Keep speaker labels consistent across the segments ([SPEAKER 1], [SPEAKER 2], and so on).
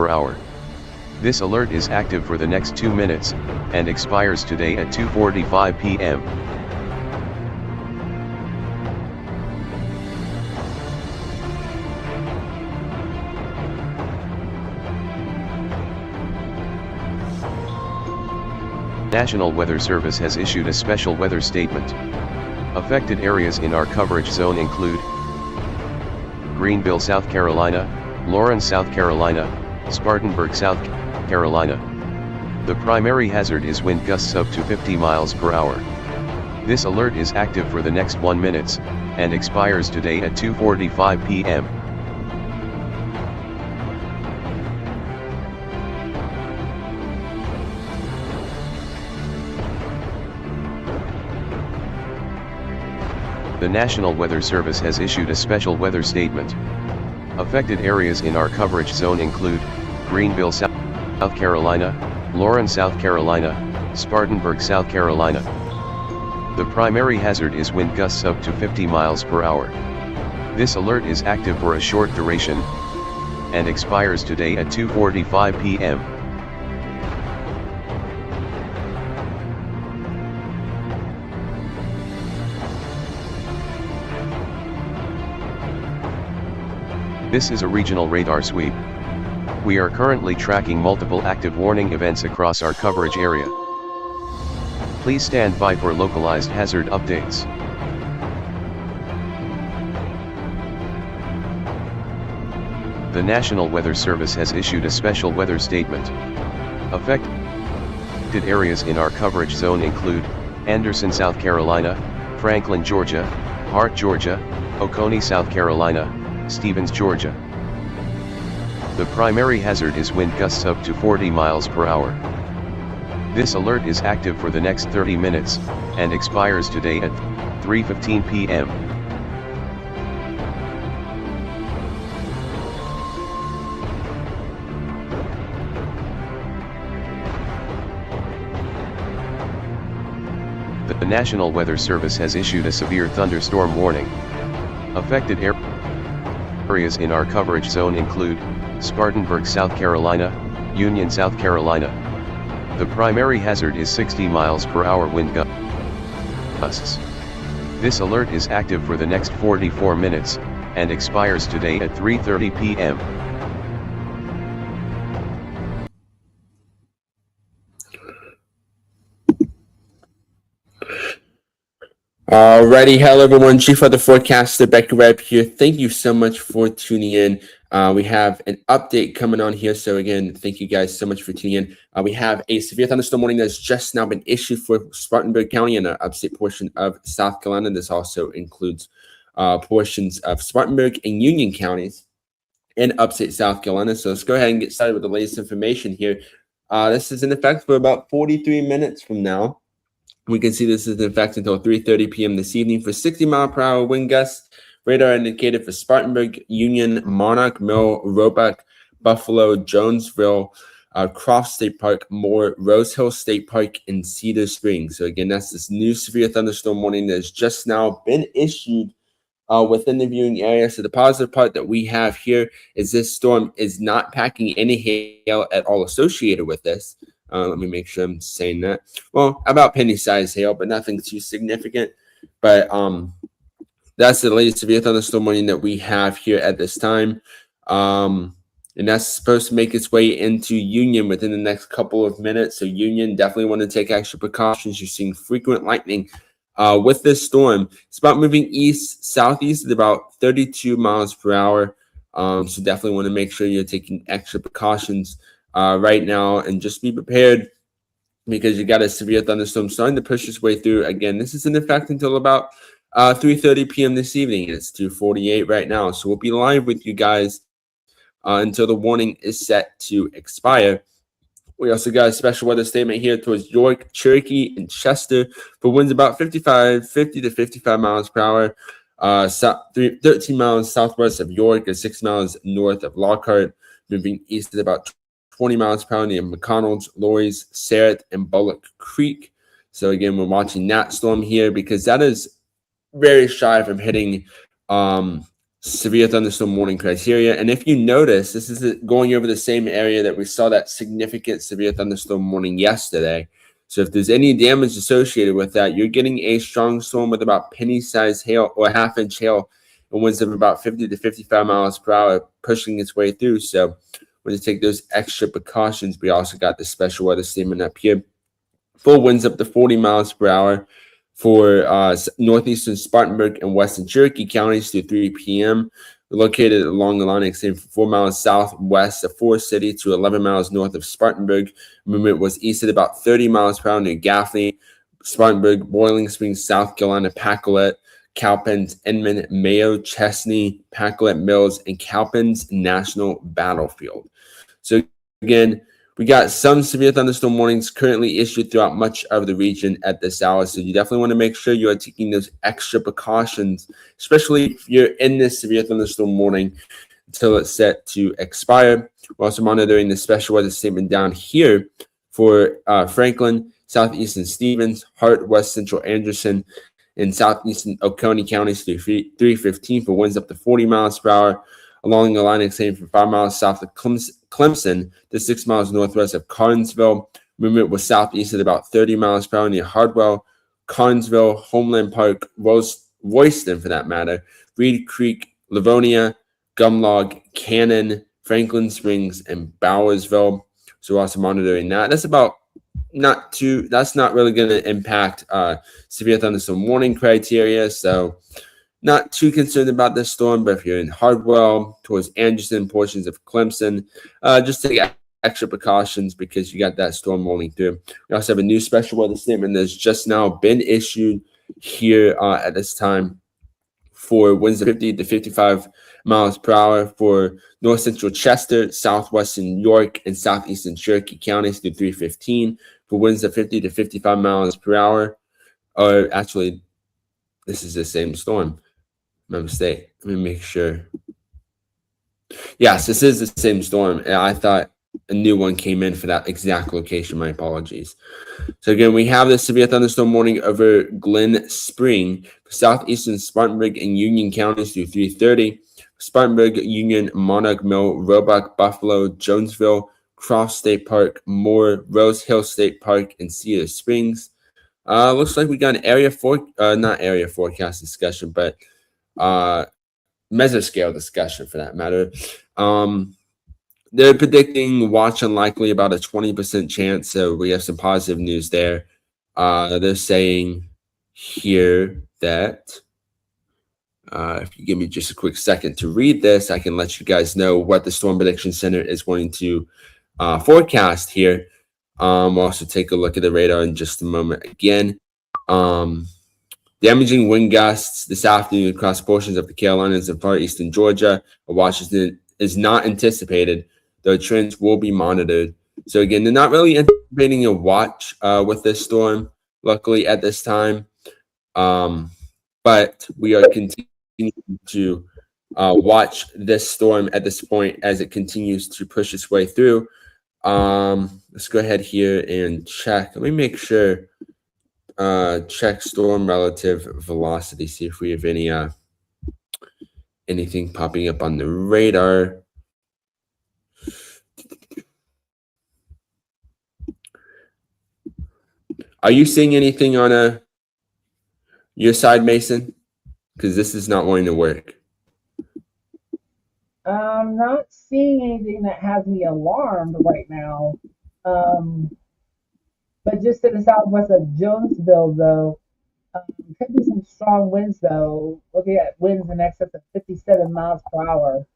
[SPEAKER 1] per hour. This alert is active for the next 2 minutes, and expires today at 2:45 p.m. National Weather Service has issued a special weather statement. Affected areas in our coverage zone include Greenville, South Carolina, Lawrence, South Carolina, Spartanburg, South Carolina. The primary hazard is wind gusts up to 50 miles per hour. This alert is active for the next 1 minute, and expires today at 2:45 p.m. The National Weather Service has issued a special weather statement. Affected areas in our coverage zone include Greenville, South Carolina, Lawrence, South Carolina, Spartanburg, South Carolina. The primary hazard is wind gusts up to 50 miles per hour. This alert is active for a short duration, and expires today at 2:45 p.m. This is a regional radar sweep. We are currently tracking multiple active warning events across our coverage area. Please stand by for localized hazard updates. The National Weather Service has issued a special weather statement. Affected areas in our coverage zone include Anderson, South Carolina, Franklin, Georgia, Hart, Georgia, Oconee, South Carolina, Stevens, Georgia. The primary hazard is wind gusts up to 40 miles per hour. This alert is active for the next 30 minutes, and expires today at 3:15 p.m. The National Weather Service has issued a severe thunderstorm warning. Affected areas in our coverage zone include Spartanburg, South Carolina, Union, South Carolina. The primary hazard is 60 miles per hour wind gusts. This alert is active for the next 44 minutes, and expires today at 3:30 p.m.
[SPEAKER 2] Alrighty, hello everyone, Chief Weather Forecaster Becky Webb here. Thank you so much for tuning in. We have an update coming on here, so again, thank you guys so much for tuning in. We have a severe thunderstorm warning that's just now been issued for Spartanburg County and the upstate portion of South Carolina. This also includes portions of Spartanburg and Union counties in upstate South Carolina. So let's go ahead and get started with the latest information here. This is in effect for about 43 minutes from now. We can see this is in effect until 3:30 p.m. this evening for 60 mile per hour wind gusts. Radar indicated for Spartanburg, Union, Monarch, Mill, Roebuck, Buffalo, Jonesville, Croft State Park, Moore, Rose Hill State Park, and Cedar Springs. So again, that's this new severe thunderstorm warning that has just now been issued within the viewing area. So the positive part that we have here is this storm is not packing any hail at all associated with this. Let me make sure I'm saying that. Well, about penny-sized hail, but nothing too significant. But that's the latest severe thunderstorm warning that we have here at this time. And that's supposed to make its way into Union within the next couple of minutes. So Union, definitely want to take extra precautions. You're seeing frequent lightning with this storm. It's about moving east, southeast at about 32 miles per hour. So definitely want to make sure you're taking extra precautions right now, and just be prepared because you got a severe thunderstorm starting to push its way through. Again, this is in effect until about 3:30 p.m. this evening. It's 2:48 right now, so we'll be live with you guys until the warning is set to expire. We also got a special weather statement here towards York, Cherokee, and Chester for winds about 50 to 55 miles per hour. 13 miles southwest of York and 6 miles north of Lockhart, moving east at about 20 miles per hour near McConnell's, Lorries, Sarrett, and Bullock Creek. So again, we're watching that storm here because that is very shy from hitting severe thunderstorm warning criteria. And if you notice, this is going over the same area that we saw that significant severe thunderstorm warning yesterday. So if there's any damage associated with that, you're getting a strong storm with about penny-sized hail or half-inch hail and winds of about 50 to 55 miles per hour pushing its way through. So we're going to take those extra precautions. We also got the special weather statement up here. Full winds up to 40 miles per hour for northeastern Spartanburg and western Cherokee counties through 3 p.m. We're located along the line extending from 4 miles southwest of Forest City to 11 miles north of Spartanburg. Movement was east at about 30 miles per hour near Gaffney, Spartanburg, Boiling Springs, South Carolina, Pacolet, Cowpens, Inman, Mayo, Chesney, Pacolet Mills, and Cowpens National Battlefield. So again, we got some severe thunderstorm warnings currently issued throughout much of the region at this hour. So you definitely want to make sure you are taking those extra precautions, especially if you're in this severe thunderstorm warning until it's set to expire. We're also monitoring the special weather statement down here for Franklin, southeastern Stevens, Hart, west central Anderson, and southeastern Oconee counties through 3:15 for winds up to 40 miles per hour along the line extending from 5 miles south of Clemson to 6 miles northwest of Carnesville. Movement was southeast at about 30 miles per hour near Hardwell, Carnesville, Homeland Park, Royston for that matter, Reed Creek, Livonia, Gumlog, Cannon, Franklin Springs, and Bowersville. So we're also monitoring that. That's not really going to impact severe thunderstorm warning criteria. So not too concerned about this storm, but if you're in Hardwell, towards Anderson, portions of Clemson, just take extra precautions because you got that storm rolling through. We also have a new special weather statement that's just now been issued here at this time for winds of 50 to 55 miles per hour for north central Chester, southwestern York, and southeastern Cherokee counties through 3:15 for winds of 50 to 55 miles per hour. Or actually, this is the same storm. My mistake. Let me make sure. Yes, this is the same storm. I thought a new one came in for that exact location. My apologies. So again, we have the severe thunderstorm warning over Glen Spring, southeastern Spartanburg and Union counties through 3:30. Spartanburg, Union, Monarch Mill, Roebuck, Buffalo, Jonesville, Cross State Park, Moore, Rose Hill State Park, and Cedar Springs. Looks like we got an not area forecast discussion, but mesoscale discussion for that matter. They're predicting watch unlikely about a 20% chance, so we have some positive news there. They're saying here that if you give me just a quick second to read this, I can let you guys know what the Storm Prediction Center is going to forecast here. We'll also take a look at the radar in just a moment again. Damaging wind gusts this afternoon across portions of the Carolinas and far eastern Georgia. A watch is not anticipated, though trends will be monitored. So again, they're not really anticipating a watch with this storm, luckily at this time. But we are continuing to watch this storm at this point as it continues to push its way through. Let's go ahead here and check. Let me make sure. Check storm relative velocity. See if we have anything popping up on the radar. Are you seeing anything on your side, Mason? Because this is not going to work.
[SPEAKER 3] I'm not seeing anything that has me alarmed right now. But just to the southwest of Jonesville, though, could be some strong winds, though. Looking at winds in excess of 57 miles per hour.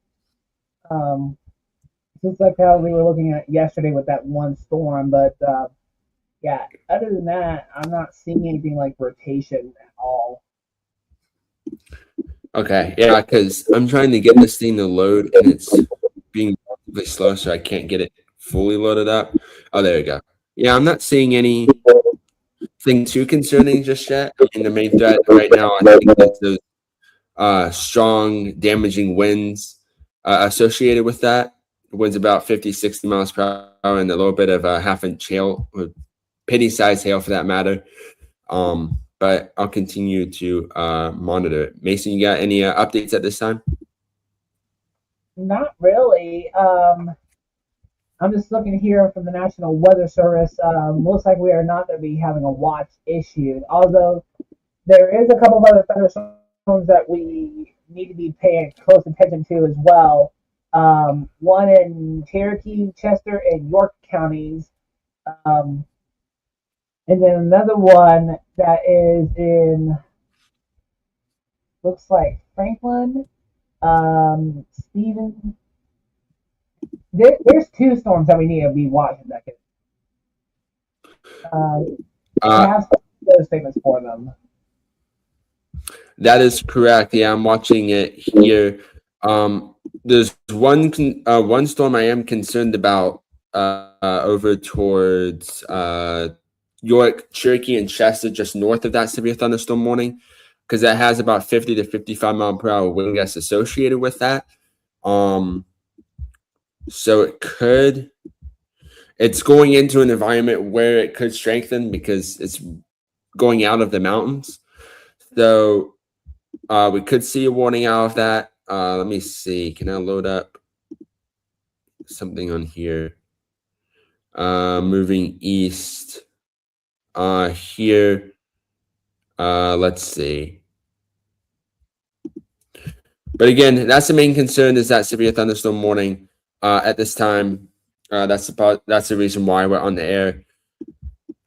[SPEAKER 3] Just like how we were looking at yesterday with that one storm. But yeah, other than that, I'm not seeing anything like rotation at all.
[SPEAKER 2] Okay, yeah, because I'm trying to get this thing to load and it's being really slow, so I can't get it fully loaded up. Oh, there we go. Yeah, I'm not seeing anything too concerning just yet. I mean, the main threat right now, I think, is those strong, damaging winds associated with that. Winds about 50, 60 miles per hour and a little bit of half-inch hail, or penny-sized hail for that matter. But I'll continue to monitor it. Mason, you got any updates at this time?
[SPEAKER 3] Not really. I'm just looking here from the National Weather Service. Looks like we are not going to be having a watch issued, although there is a couple of other thunderstorms that we need to be paying close attention to as well. One in Cherokee, Chester, and York counties, um, and then another one that is in looks like Franklin, Stephen. There's two storms that we need to be watching that can. I
[SPEAKER 2] Uh,
[SPEAKER 3] have those statements for them.
[SPEAKER 2] that is correct. Yeah, I'm watching it here. There's one storm I am concerned about over towards York, Cherokee, and Chester, just north of that severe thunderstorm warning, because that has about 50 to 55 mile per hour wind gusts associated with that. So it's going into an environment where it could strengthen because it's going out of the mountains. So we could see a warning out of that. Let me see. Can I load up something on here? Moving east. Here. Let's see. But again, that's the main concern is that severe thunderstorm warning at this time. That's the reason why we're on the air.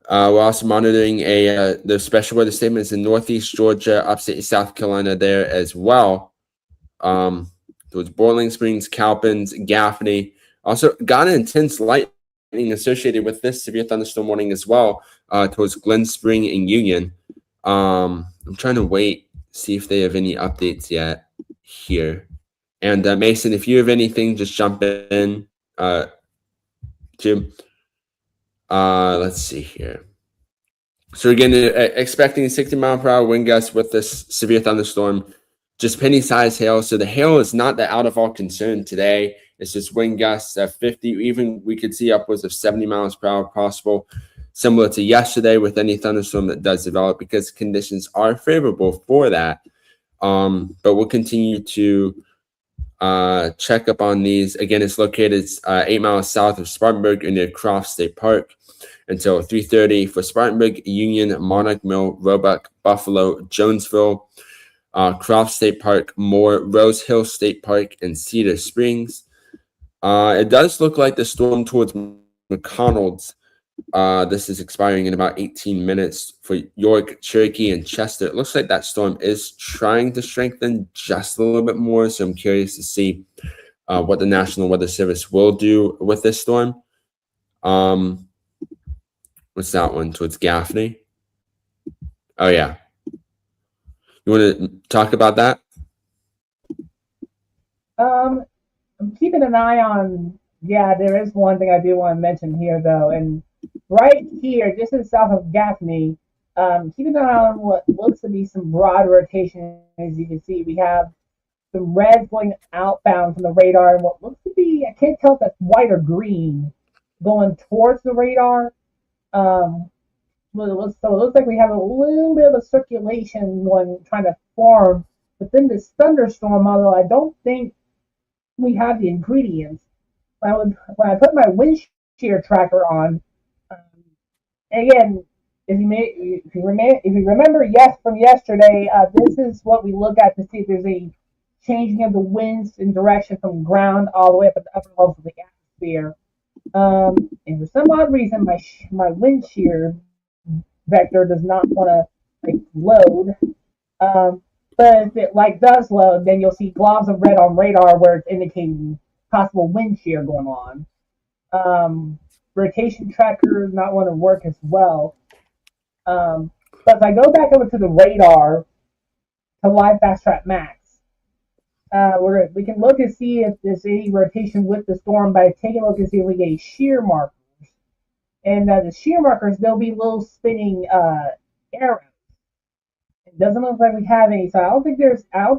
[SPEAKER 2] We're also monitoring the special weather statements in Northeast Georgia, upstate South Carolina there as well. Towards Boiling Springs, Cowpens, Gaffney. Also got an intense lightning associated with this severe thunderstorm warning as well towards Glen Spring and Union. I'm trying to see if they have any updates yet here. And Mason, if you have anything, just jump in. Jim. Let's see here. So again, expecting 60-mile-per-hour wind gusts with this severe thunderstorm, just penny-sized hail. So the hail is not the out of all concern today. It's just wind gusts at 50. Even we could see upwards of 70 miles per hour possible, similar to yesterday with any thunderstorm that does develop, because conditions are favorable for that. But we'll continue to check up on these. Again, it's located 8 miles south of Spartanburg near Croft State Park until 3:30 for Spartanburg, Union, Monarch Mill, Roebuck, Buffalo, Jonesville, Croft State Park, Moore, Rose Hill State Park, and Cedar Springs. It does look like the storm towards McConnell's. This is expiring in about 18 minutes for York, Cherokee, and Chester. It looks like that storm is trying to strengthen just a little bit more. So I'm curious to see what the National Weather Service will do with this storm. What's that one? Towards Gaffney? Oh, yeah. You want to talk about that?
[SPEAKER 3] I'm keeping an eye on. Yeah, there is one thing I do want to mention here, though, and right here, just in south of Gaffney, keep an eye on what looks to be some broad rotation. As you can see, we have some red going outbound from the radar, and what looks to be, I can't tell if that's white or green, going towards the radar. So it looks like we have a little bit of a circulation going, trying to form within this thunderstorm, although I don't think we have the ingredients. When I put my wind shear tracker on, again, if you remember from yesterday, this is what we look at to see if there's a changing of the winds in direction from ground all the way up at the upper levels of the atmosphere. And for some odd reason, my wind shear vector does not want to load. But if it does load, then you'll see globs of red on radar where it's indicating possible wind shear going on. Rotation tracker does not want to work as well. But if I go back over to the radar to live fast track max, we can look and see if there's any rotation with the storm by taking a look and see if we get shear markers. And the shear markers, they'll be little spinning arrows. It doesn't look like we have any, so I don't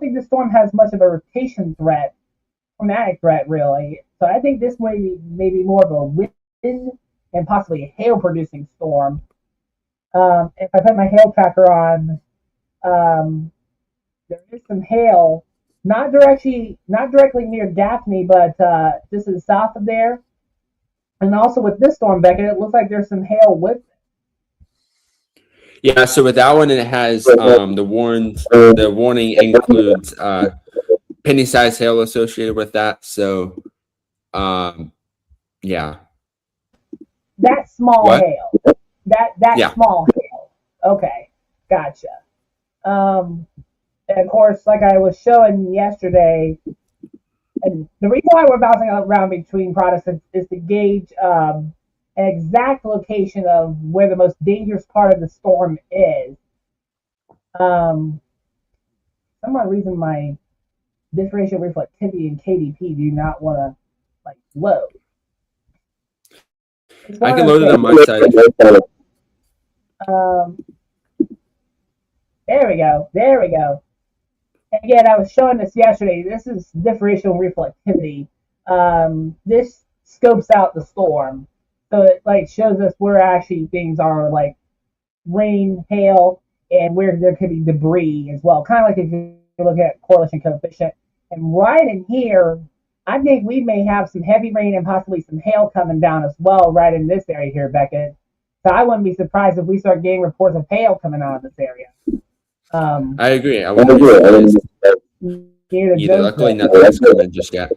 [SPEAKER 3] think the storm has much of a rotation threat, climatic threat really. So I think this may be more of a wind and possibly a hail producing storm. If I put my hail tracker on, there is some hail not directly near Gaffney, but just to the south of there. And also with this storm, Becca, it looks like there's some hail with it.
[SPEAKER 2] Yeah, so with that one, it has the warning includes penny-sized hail associated with that. So, yeah.
[SPEAKER 3] That small
[SPEAKER 2] What?
[SPEAKER 3] hail. That
[SPEAKER 2] Yeah.
[SPEAKER 3] small hail. Okay, gotcha. And of course, like I was showing yesterday, and the reason why we're bouncing around between products is to gauge an exact location of where the most dangerous part of the storm is. For some odd reason, my differential reflectivity and KDP do not want to load.
[SPEAKER 2] I can load it on my side.
[SPEAKER 3] Um, there we go. There we go. And again, I was showing this yesterday. This is differential reflectivity. This scopes out the storm, so it shows us where actually things are rain, hail, and where there could be debris as well. Kind of like if you look at correlation coefficient. And right in here, I think we may have some heavy rain and possibly some hail coming down as well, right in this area here, Beckett. So I wouldn't be surprised if we start getting reports of hail coming out of this area.
[SPEAKER 2] I agree. I wouldn't be surprised either. Luckily, nothing's coming just yet.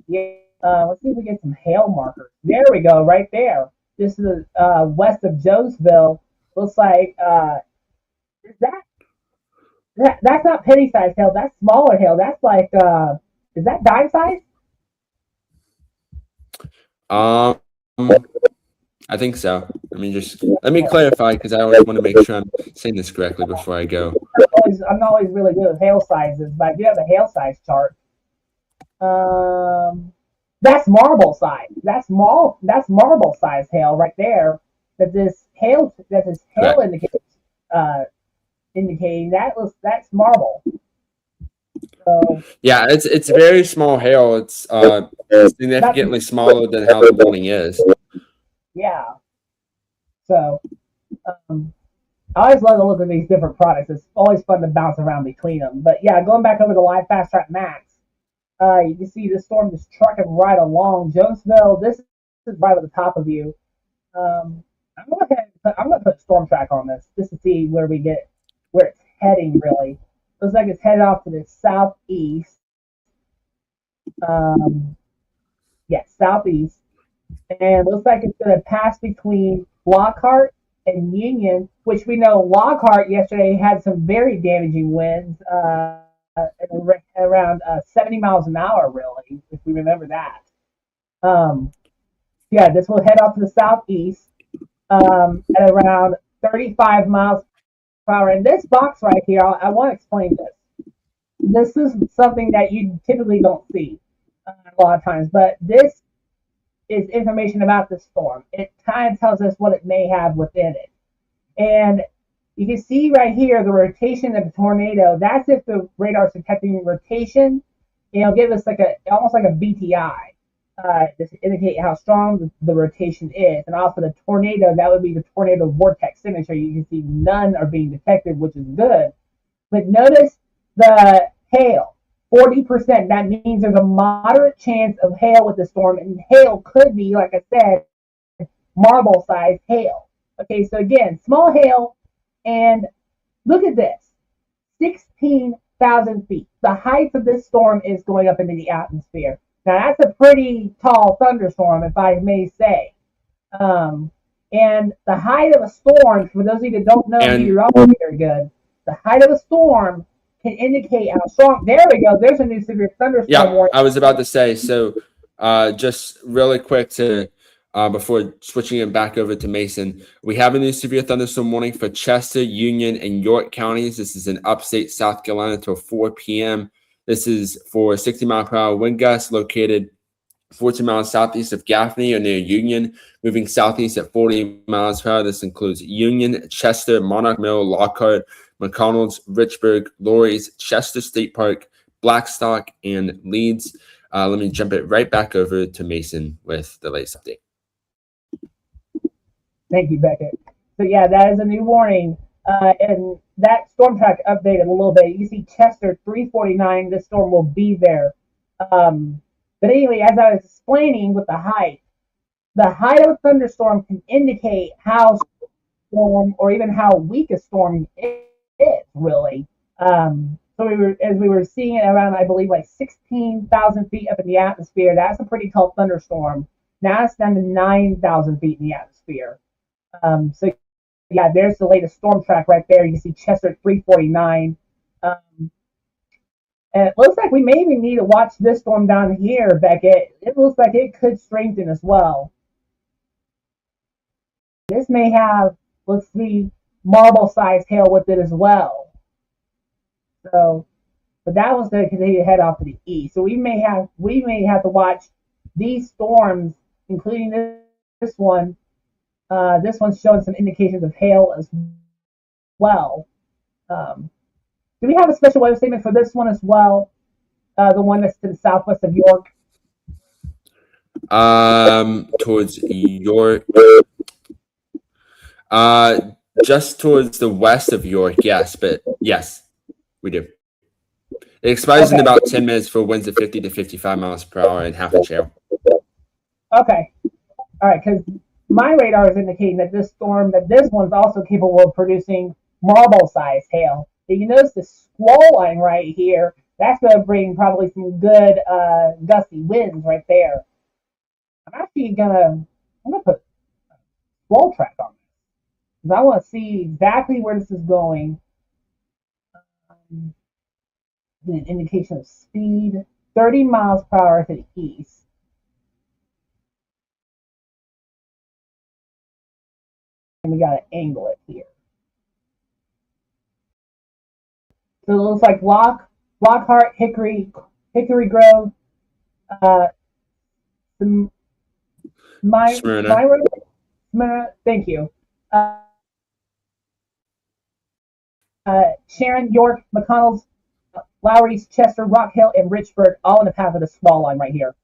[SPEAKER 3] Yeah. Let's see if we get some hail markers. There we go, right there. This is west of Jonesville. Looks like is that's not penny-sized hail. That's smaller hail. That's is that dime size?
[SPEAKER 2] I think so. Let me clarify because I always want to make sure I'm saying this correctly before I go.
[SPEAKER 3] I'm not always really good with hail sizes, but I do have a hail size chart. That's marble size. That's marble size hail right there. That this hail indicating that's marble. So
[SPEAKER 2] yeah, it's very small hail. It's significantly smaller than how the warning is.
[SPEAKER 3] Yeah. So I always love to look at these different products. It's always fun to bounce around between them. But yeah, going back over to Live Fast Track Max, you can see this storm just trucking right along Jonesville. This is right at the top of you. I'm gonna put Storm Track on this just to see where it's heading. Really, looks like it's headed off to the southeast. Southeast, and looks like it's going to pass between Lockhart and Union, which we know Lockhart yesterday had some very damaging winds around 70 miles an hour, really, if we remember that. This will head off to the southeast at around 35 miles per hour. And this box right here, I want to explain this. This is something that you typically don't see a lot of times, but this is information about the storm. It kind of tells us what it may have within it. And you can see right here the rotation of the tornado. That's if the radar is detecting rotation. It'll give us almost like a BTI to indicate how strong the rotation is. And also the tornado, that would be the tornado vortex signature. You can see none are being detected, which is good. But notice the hail. 40%. That means there's a moderate chance of hail with the storm, and hail could be, like I said, marble-sized hail. Okay, so again, small hail, and look at this, 16,000 feet. The height of this storm is going up into the atmosphere. Now, that's a pretty tall thunderstorm, if I may say. And the height of a storm, for those of you that don't know meteorology very good, the height of a storm can indicate how strong. There we go. There's a new severe thunderstorm warning.
[SPEAKER 2] I was about to say, so just really quick to before switching it back over to Mason, we have a new severe thunderstorm warning for Chester, Union, and York counties. This is in upstate South Carolina till 4 p.m. This is for 60-mile-per-hour wind gusts located 14 miles southeast of Gaffney or near Union, moving southeast at 40 miles per hour. This includes Union, Chester, Monarch Mill, Lockhart, McConnell's, Richburg, Laurie's, Chester State Park, Blackstock, and Leeds. Let me jump it right back over to Mason with the latest update.
[SPEAKER 3] Thank you, Beckett. So yeah, that is a new warning. And that storm track updated a little bit. You see Chester 349. This storm will be there. But anyway, as I was explaining with the height of a thunderstorm can indicate how storm or even how weak a storm is really. So we were seeing it around, I believe, like 16,000 feet up in the atmosphere. That's a pretty tall thunderstorm. Now it's down to 9,000 feet in the atmosphere. So yeah, there's the latest storm track right there. You see Chester at 349. And it looks like we may even need to watch this storm down here, Beckett. It looks like it could strengthen as well. This may have, let's see, marble-sized hail with it as well. So, but that one's going to continue to head off to the east. So we may have to watch these storms, including this one. This one's showing some indications of hail as well. Do we have a special weather statement for this one as well? The one that's to the southwest of York.
[SPEAKER 2] Towards York. Just towards the west of York, yes, but yes, we do. It expires in about 10 minutes for winds of 50 to 55 miles per hour and half inch hail.
[SPEAKER 3] Okay. All right, because my radar is indicating that this one's also capable of producing marble-sized hail. If you notice the squall line right here, that's going to bring probably some good gusty winds right there. I'm gonna put a squall track on this because I want to see exactly where this is going. An indication of speed, 30 miles per hour to the east. And we got to angle it here. So it looks like Lockhart, Hickory Grove, Smyrna, thank you. Sharon, York, McConnell's, Lowry's, Chester, Rock Hill, and Richburg, all in the path of the squall line right here.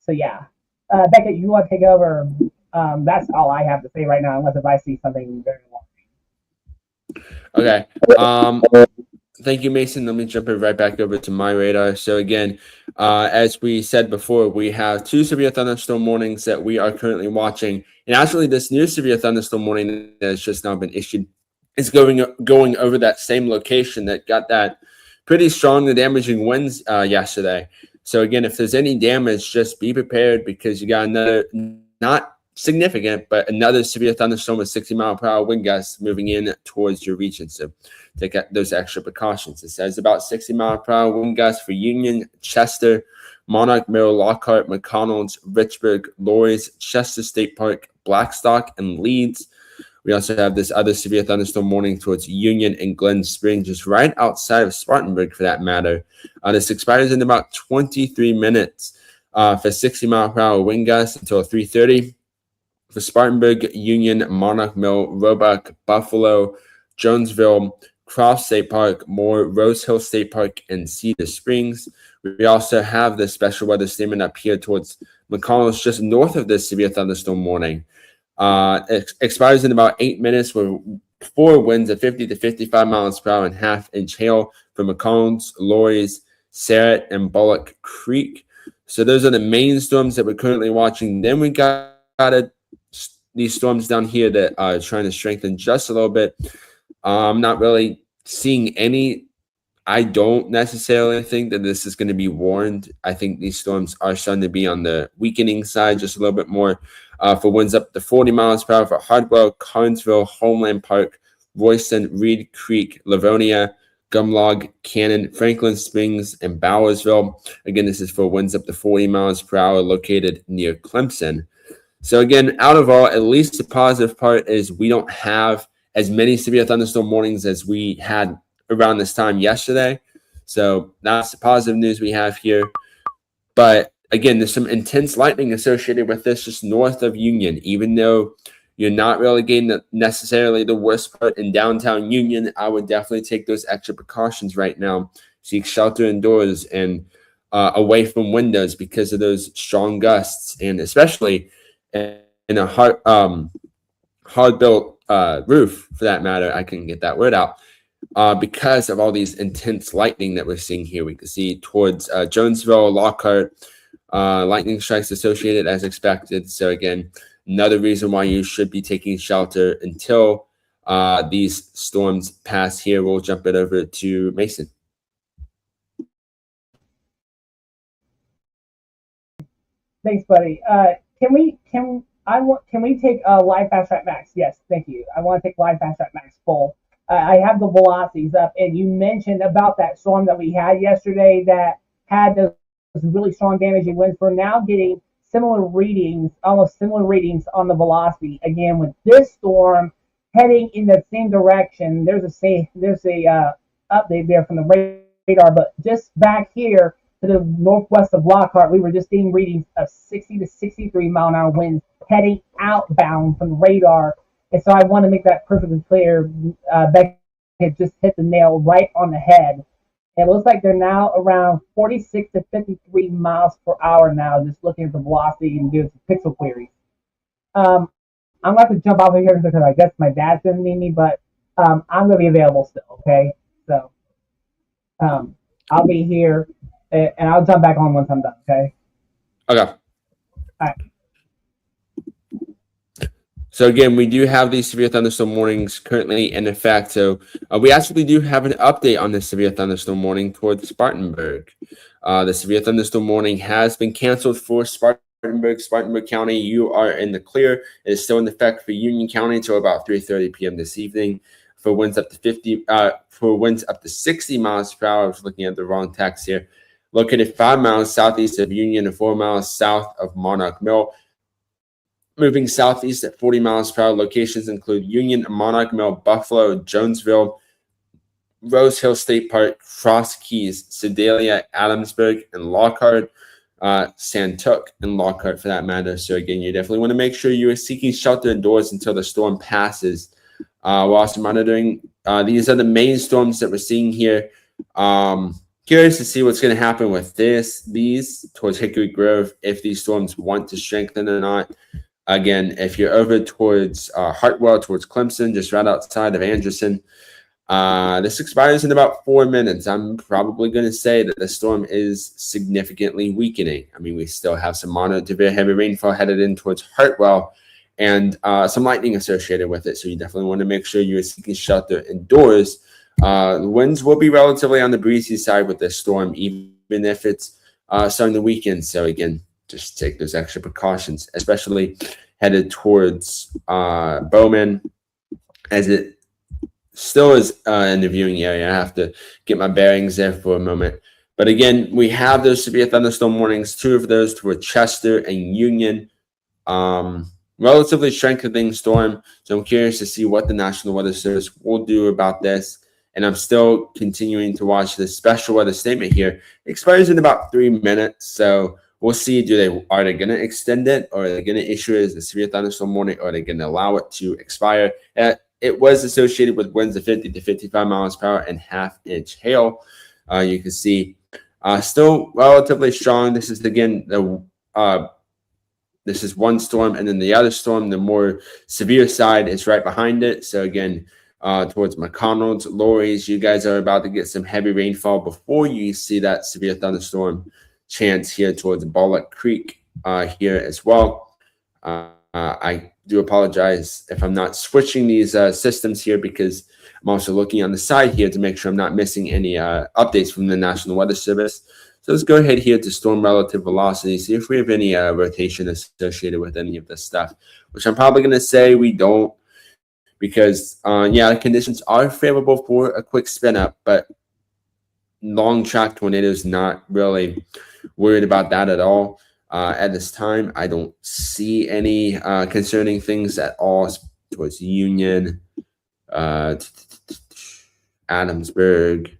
[SPEAKER 3] So yeah, Beckett, you want to take over? That's all I have to say right now, unless if I see something very long.
[SPEAKER 2] Okay. Thank you, Mason. Let me jump it right back over to my radar. So again, as we said before, we have 2 severe thunderstorm warnings that we are currently watching. And actually, this new severe thunderstorm warning that has just now been issued is going over that same location that got that pretty strong and damaging winds yesterday. So again, if there's any damage, just be prepared because you got another, not significant, but another severe thunderstorm with 60-mile-per-hour wind gusts moving in towards your region. So take those extra precautions. It says about 60-mile-per-hour wind gusts for Union, Chester, Monarch, Mill, Lockhart, McConnell's, Richburg, Lorries, Chester State Park, Blackstock, and Leeds. We also have this other severe thunderstorm warning towards Union and Glen Springs, just right outside of Spartanburg for that matter. This expires in about 23 minutes for 60-mile-per-hour wind gusts until 3:30. For Spartanburg, Union, Monarch Mill, Roebuck, Buffalo, Jonesville, Cross State Park, Moore, Rose Hill State Park, and Cedar Springs. We also have the special weather statement up here towards McConnell's, just north of this severe thunderstorm warning. It expires in about 8 minutes with 4 winds of 50 to 55 miles per hour and half-inch hail for McCollins, Lorries, Sarrett, and Bullock Creek. So those are the main storms that we're currently watching. Then we got these storms down here that are trying to strengthen just a little bit. I'm not really seeing any. I don't necessarily think that this is going to be warned. I think these storms are starting to be on the weakening side just a little bit more. For winds up to 40 miles per hour for Hardwell, Carnesville, Homeland Park, Royston, Reed Creek, Livonia, Gumlog, Cannon, Franklin Springs, and Bowersville. Again, this is for winds up to 40 miles per hour located near Clemson. So again, out of all, at least the positive part is we don't have as many severe thunderstorm warnings as we had around this time yesterday. So that's the positive news we have here. But again, there's some intense lightning associated with this just north of Union. Even though you're not really getting necessarily the worst part in downtown Union, I would definitely take those extra precautions right now. Seek shelter indoors and away from windows because of those strong gusts, and especially in a hard-built roof, for that matter. I couldn't get that word out. Because of all these intense lightning that we're seeing here. We can see towards Jonesville, Lockhart, lightning strikes associated as expected. So again, another reason why you should be taking shelter until these storms pass here. We'll jump it over to Mason.
[SPEAKER 3] Thanks, buddy. Can we take live fast track max? Yes, thank you. I want to take live fast track max full. I have the velocities up, and you mentioned about that storm that we had yesterday that had those really strong damaging winds. We're now getting similar readings, almost similar readings on the velocity. Again, with this storm heading in the same direction, there's a update there from the radar, but just back here to the northwest of Lockhart, we were just seeing readings of 60 to 63 mile an hour winds heading outbound from the radar. And so I want to make that perfectly clear. Becky had just hit the nail right on the head. It looks like they're now around 46 to 53 miles per hour now, just looking at the velocity and doing some pixel queries. I'm going to have to jump off of here because I guess my dad's going to need me, but I'm going to be available still, okay? So I'll be here, and I'll jump back on once I'm done, okay?
[SPEAKER 2] Okay.
[SPEAKER 3] All right.
[SPEAKER 2] So again, we do have these severe thunderstorm warnings currently in effect. So we actually do have an update on the severe thunderstorm warning towards Spartanburg. The severe thunderstorm warning has been canceled for Spartanburg County. You are in the clear. It is still in effect for Union County until about 3:30 p.m. this evening. For winds up to 60 miles per hour. I was looking at the wrong text here. Located 5 miles southeast of Union and 4 miles south of Monarch Mill. Moving southeast at 40 miles per hour. Locations include Union, Monarch Mill, Buffalo, Jonesville, Rose Hill State Park, Cross Keys, Sedalia, Adamsburg, and Lockhart, Santuc, and Lockhart for that matter. So again, you definitely want to make sure you are seeking shelter indoors until the storm passes. We're also monitoring. These are the main storms that we're seeing here. Curious to see what's going to happen with these towards Hickory Grove, if these storms want to strengthen or not. Again, if you're over towards Hartwell, towards Clemson, just right outside of Anderson, this expires in about 4 minutes. I'm probably going to say that the storm is significantly weakening. I mean, we still have some moderate to very heavy rainfall headed in towards Hartwell and some lightning associated with it. So you definitely want to make sure you're seeking shelter indoors. The winds will be relatively on the breezy side with this storm, even if it's starting the weekend. So again, just take those extra precautions, especially headed towards Bowman, as it still is in the viewing area. I have to get my bearings there for a moment. But again, we have those severe thunderstorm warnings, 2 of those toward Chester and Union. Relatively strengthening storm. So I'm curious to see what the National Weather Service will do about this. And I'm still continuing to watch this special weather statement here. It expires in about 3 minutes. So we'll see. Are they going to extend it, or are they going to issue it as a severe thunderstorm warning, or are they going to allow it to expire? It was associated with winds of 50 to 55 miles per hour and half-inch hail. You can see still relatively strong. This is again this is one storm, and then the other storm, the more severe side, is right behind it. So again, towards McConnell's, Lorries, you guys are about to get some heavy rainfall before you see that severe thunderstorm chance here towards Bollock Creek here as well. I do apologize if I'm not switching these systems here, because I'm also looking on the side here to make sure I'm not missing any updates from the National Weather Service. So let's go ahead here to storm relative velocity, see if we have any rotation associated with any of this stuff, which I'm probably going to say we don't, because the conditions are favorable for a quick spin up, but long track tornadoes, not really worried about that at all. At this time, I don't see any concerning things at all towards Union, Adamsburg.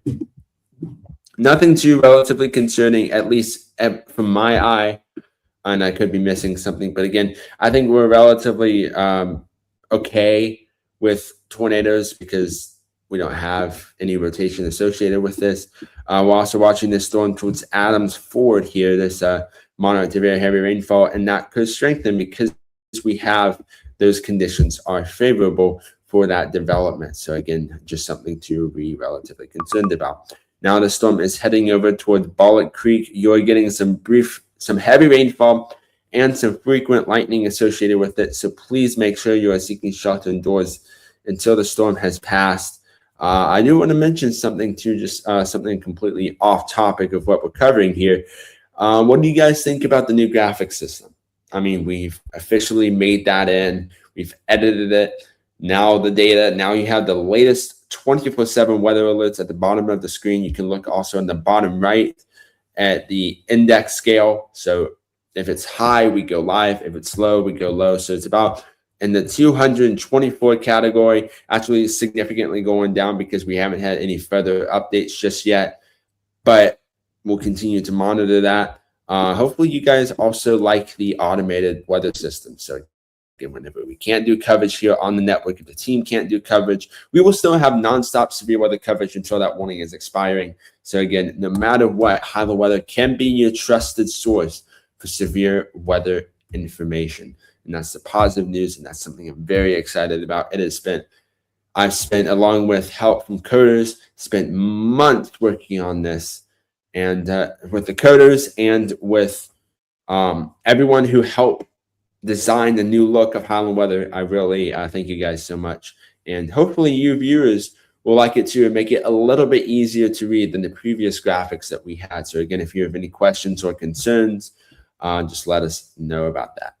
[SPEAKER 2] Nothing too relatively concerning, at least from my eye, and I could be missing something. But again, I think we're relatively okay with tornadoes because we don't have any rotation associated with this. We're also watching this storm towards Adams Ford here, this moderate to very heavy rainfall, and that could strengthen because we have those conditions are favorable for that development. So again, just something to be relatively concerned about. Now the storm is heading over toward Bollock Creek. You're getting some heavy rainfall and some frequent lightning associated with it. So please make sure you are seeking shelter indoors until the storm has passed. I do want to mention something too, just something completely off topic of what we're covering here. What do you guys think about the new graphic system? I mean, we've officially made that in. We've edited it. Now the data, now you have the latest 24/7 weather alerts at the bottom of the screen. You can look also in the bottom right at the index scale. So if it's high, we go live. If it's low, we go low. So it's about in the 224 category, actually significantly going down because we haven't had any further updates just yet. But we'll continue to monitor that. Hopefully you guys also like the automated weather system. So again, whenever we can't do coverage here on the network, if the team can't do coverage, we will still have nonstop severe weather coverage until that warning is expiring. So again, no matter what, Highland Weather can be your trusted source for severe weather information. And that's the positive news, and that's something I'm very excited about. I've spent, along with help from coders, spent months working on this. And with the coders and with everyone who helped design the new look of Highland Weather, I really thank you guys so much. And hopefully you viewers will like it too and make it a little bit easier to read than the previous graphics that we had. So again, if you have any questions or concerns, just let us know about that.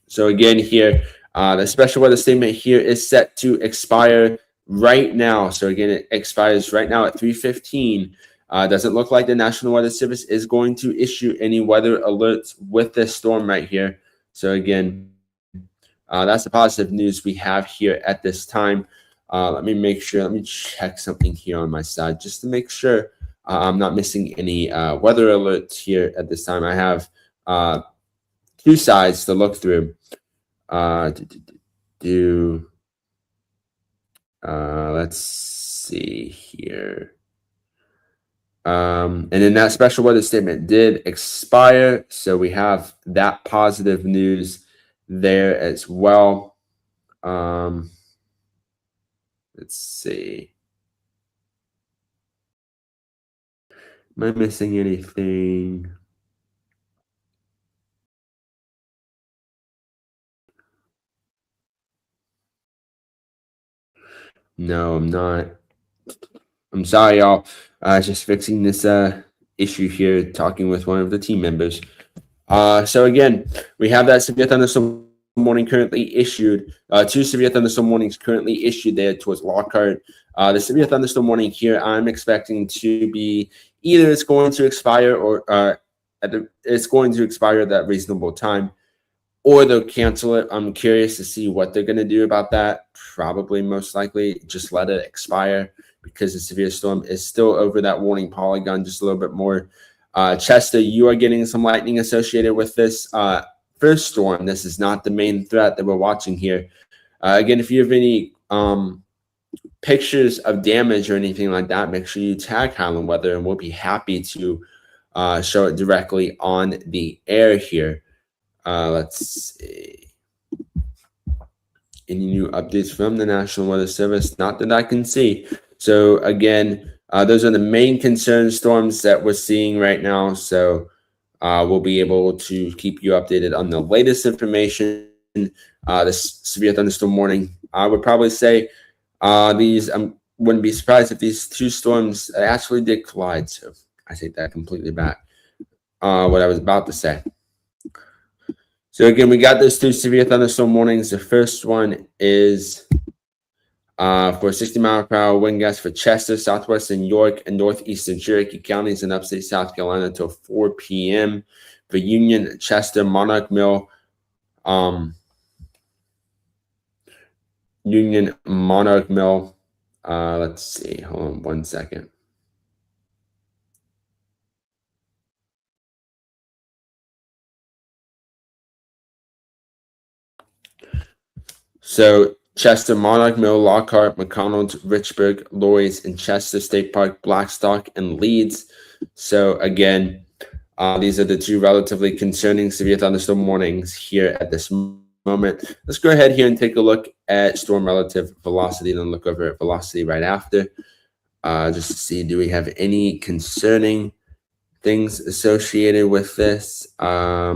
[SPEAKER 2] So again here, the special weather statement here is set to expire right now. So again, it expires right now at 3:15. Doesn't look like the National Weather Service is going to issue any weather alerts with this storm right here. So again, that's the positive news we have here at this time. Let me check something here on my side just to make sure I'm not missing any weather alerts here at this time. I have two sides to look through. Let's see here. And then that special weather statement did expire. So we have that positive news there as well. Let's see. Am I missing anything? No, I'm not. I'm sorry, y'all. Just fixing this issue here, talking with one of the team members. So again, we have that severe thunderstorm warning currently issued. Two severe thunderstorm warnings currently issued there towards Lockhart. The severe thunderstorm warning here, I'm expecting to be either it's going to expire or it's going to expire at that reasonable time, or they'll cancel it. I'm curious to see what they're going to do about that. Probably most likely just let it expire because the severe storm is still over that warning polygon just a little bit more. Chester, you are getting some lightning associated with this first storm. This is not the main threat that we're watching here. Again, if you have any pictures of damage or anything like that, make sure you tag Highland Weather and we'll be happy to show it directly on the air here. Let's see. Any new updates from the National Weather Service? Not that I can see. So again, those are the main concern storms that we're seeing right now. So we'll be able to keep you updated on the latest information. This severe thunderstorm warning, I would probably say these, I wouldn't be surprised if these two storms actually did collide. So I take that completely back. What I was about to say. So again, we got those two severe thunderstorm warnings. The first one is for 60-mile-per-hour wind gusts for Chester, southwestern York, and northeastern Cherokee counties in upstate South Carolina until 4 p.m. For Union, Chester, Monarch Mill, Union, Monarch Mill. Let's see. Hold on one second. So Chester, Monarch Mill, Lockhart, McConnell, Richburg, Lloyds, and Chester State Park, Blackstock, and Leeds. So again, these are the two relatively concerning severe thunderstorm warnings here at this moment. Let's go ahead here and take a look at storm relative velocity, and then look over at velocity right after, just to see, do we have any concerning things associated with this? I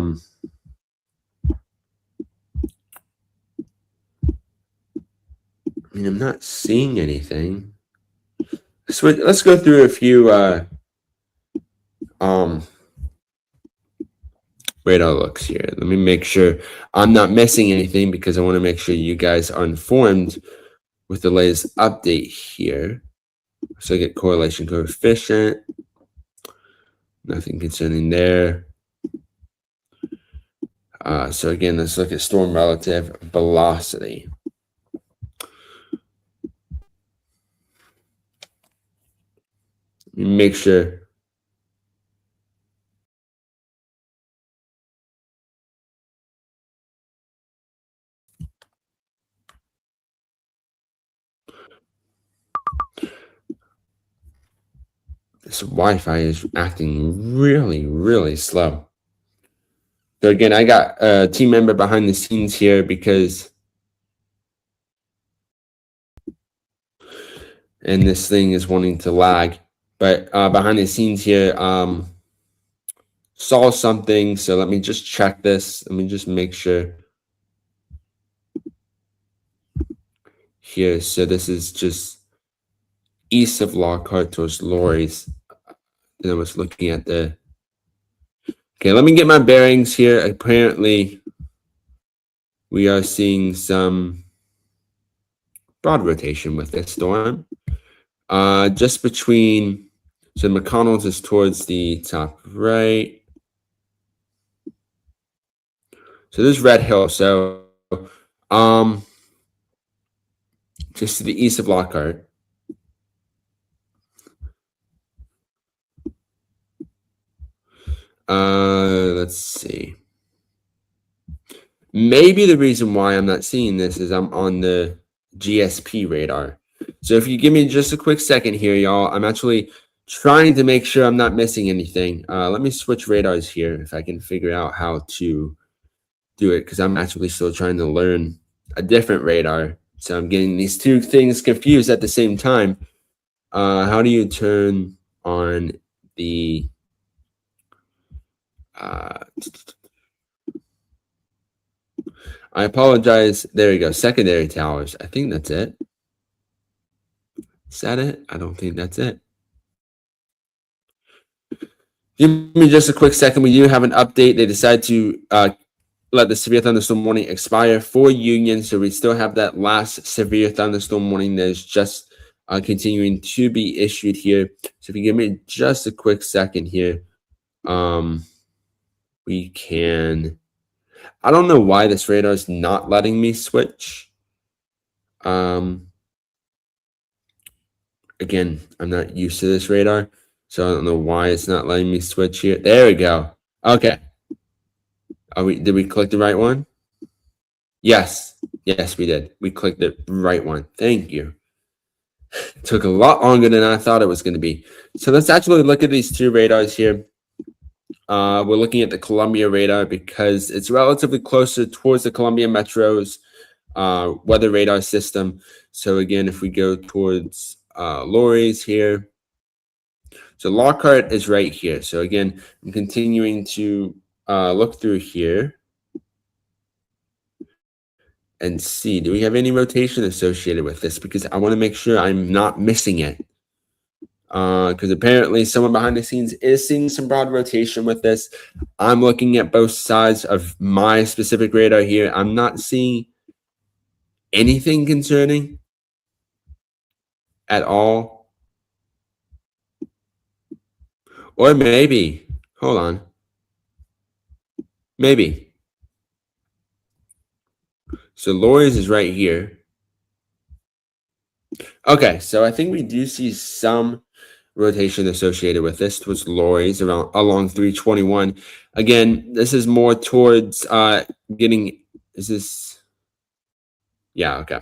[SPEAKER 2] mean, I'm not seeing anything. So let's go through a few radar looks here. Let me make sure I'm not missing anything, because I want to make sure you guys are informed with the latest update here. So I get correlation coefficient. Nothing concerning there. So again, let's look at storm relative velocity. Make sure. This Wi-Fi is acting really, really slow. So again, I got a team member behind the scenes here, because and this thing is wanting to lag. But behind the scenes here, saw something. So let me just check this. Let me just make sure. Here, so this is just east of Lockhart towards Lorries. And I was looking at the... Okay, let me get my bearings here. Apparently, we are seeing some broad rotation with this storm. Just between... So McConnell's is towards the top right. So this is Red Hill. So just to the east of Lockhart. Let's see. Maybe the reason why I'm not seeing this is I'm on the GSP radar. So if you give me just a quick second here, y'all, I'm actually trying to make sure I'm not missing anything. Let me switch radars here if I can figure out how to do it, because I'm actually still trying to learn a different radar. So I'm getting these two things confused at the same time. How do you turn on the... I apologize. There you go. Secondary towers. I think that's it. Is that it? I don't think that's it. Give me just a quick second. We do have an update. They decided to let the severe thunderstorm warning expire for Union. So we still have that last severe thunderstorm warning that is just continuing to be issued here. So if you give me just a quick second here, we can... I don't know why this radar is not letting me switch. Again, I'm not used to this radar, so I don't know why it's not letting me switch here. There we go. Okay. Did we click the right one? Yes. Yes, we did. We clicked the right one. Thank you. It took a lot longer than I thought it was going to be. So let's actually look at these two radars here. We're looking at the Columbia radar because it's relatively closer towards the Columbia Metro's weather radar system. So again, if we go towards Lorries here, so Lockhart is right here. So again, I'm continuing to look through here and see, do we have any rotation associated with this? Because I want to make sure I'm not missing it. Because apparently someone behind the scenes is seeing some broad rotation with this. I'm looking at both sides of my specific radar here. I'm not seeing anything concerning at all. Or maybe, hold on. Maybe. So Lorries is right here. Okay, so I think we do see some rotation associated with this towards Lorries along 321. Again, this is more towards getting... Is this... Yeah, okay.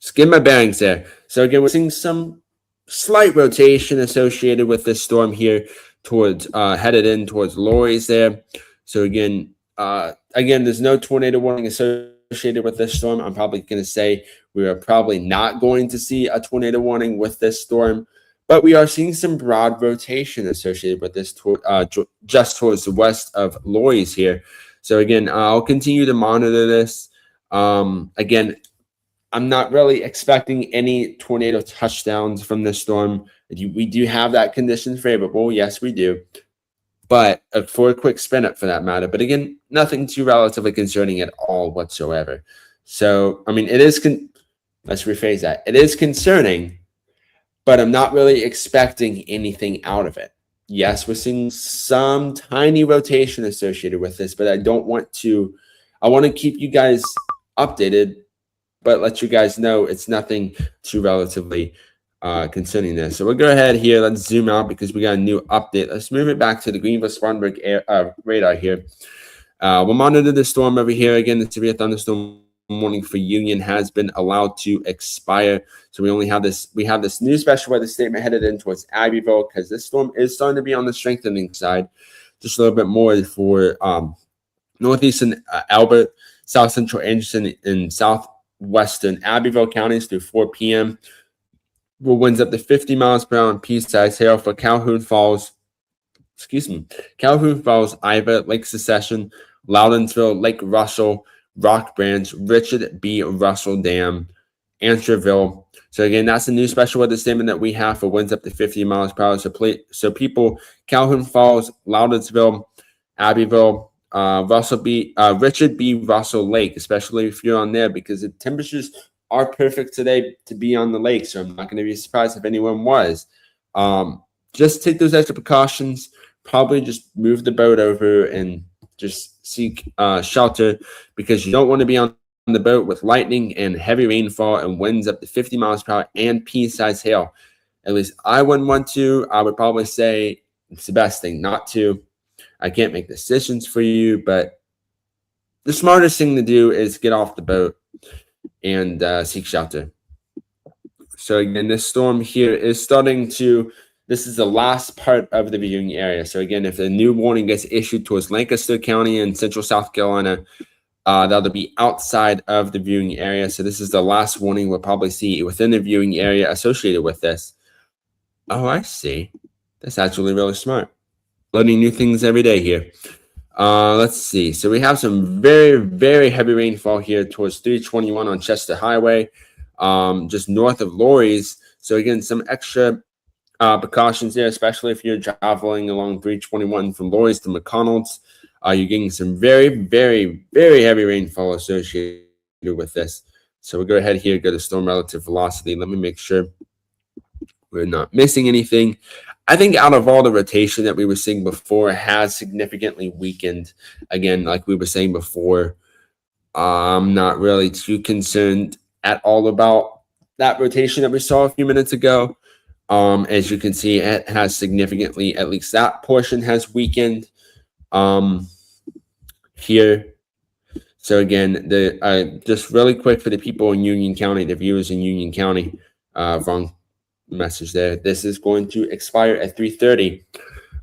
[SPEAKER 2] Just get my bearings there. So again, we're seeing some slight rotation associated with this storm here towards headed in towards Lorries there. So again, there's no tornado warning associated associated with this storm. I'm probably going to say we are probably not going to see a tornado warning with this storm, but we are seeing some broad rotation associated with this just towards the west of Lori's here. So again, I'll continue to monitor this. Again, I'm not really expecting any tornado touchdowns from this storm. We do have that condition favorable. Yes, we do. But for a quick spin up for that matter. But again, nothing too relatively concerning at all whatsoever. So, I mean, it is, let's rephrase that. It is concerning, but I'm not really expecting anything out of it. Yes, we're seeing some tiny rotation associated with this, but I want to keep you guys updated, but let you guys know it's nothing too relatively concerning this. So we'll go ahead here. Let's zoom out because we got a new update. Let's move it back to the Greenville-Spartanburg radar here. We'll monitor the storm over here. Again, the severe thunderstorm warning for Union has been allowed to expire. So we have this new special weather statement headed in towards Abbeville because this storm is starting to be on the strengthening side. Just a little bit more for northeastern Albert, south central Anderson, and southwestern Abbeville counties through 4 p.m. Winds up to 50 miles per hour in pea-sized hail for Calhoun Falls, Iva, Lake Secession, Loudonsville, Lake Russell, Rock Branch, Richard B. Russell Dam, Antreville. So again, that's the new special weather statement that we have for winds up to 50 miles per hour. So people, Calhoun Falls, Loudonsville, Abbeville, Richard B. Russell Lake, especially if you're on there, because the temperatures are perfect today to be on the lake. So I'm not going to be surprised if anyone was. Just take those extra precautions. Probably just move the boat over and just seek shelter, because you don't want to be on the boat with lightning and heavy rainfall and winds up to 50 miles per hour and pea-sized hail. At least I wouldn't want to. I would probably say it's the best thing not to. I can't make decisions for you, but the smartest thing to do is get off the boat and seek shelter. So again, this storm here is this is the last part of the viewing area. So again, if a new warning gets issued towards Lancaster County and central South Carolina, that'll be outside of the viewing area. So this is the last warning we'll probably see within the viewing area associated with this. Oh, I see. That's actually really smart. Learning new things every day here. Let's see. So we have some very, very heavy rainfall here towards 321 on Chester Highway, just north of Lori's. So again, some extra precautions there, especially if you're traveling along 321 from Lori's to McConnell's. You're getting some very, very, very heavy rainfall associated with this. So we'll go ahead here, go to storm relative velocity. Let me make sure we're not missing anything. I think out of all the rotation that we were seeing before, has significantly weakened. Again, like we were saying before, I'm not really too concerned at all about that rotation that we saw a few minutes ago. As you can see, it has significantly, at least that portion has weakened here. So again, just really quick for the people in Union County, the viewers in Union County, wrong message there. This is going to expire at 3:30.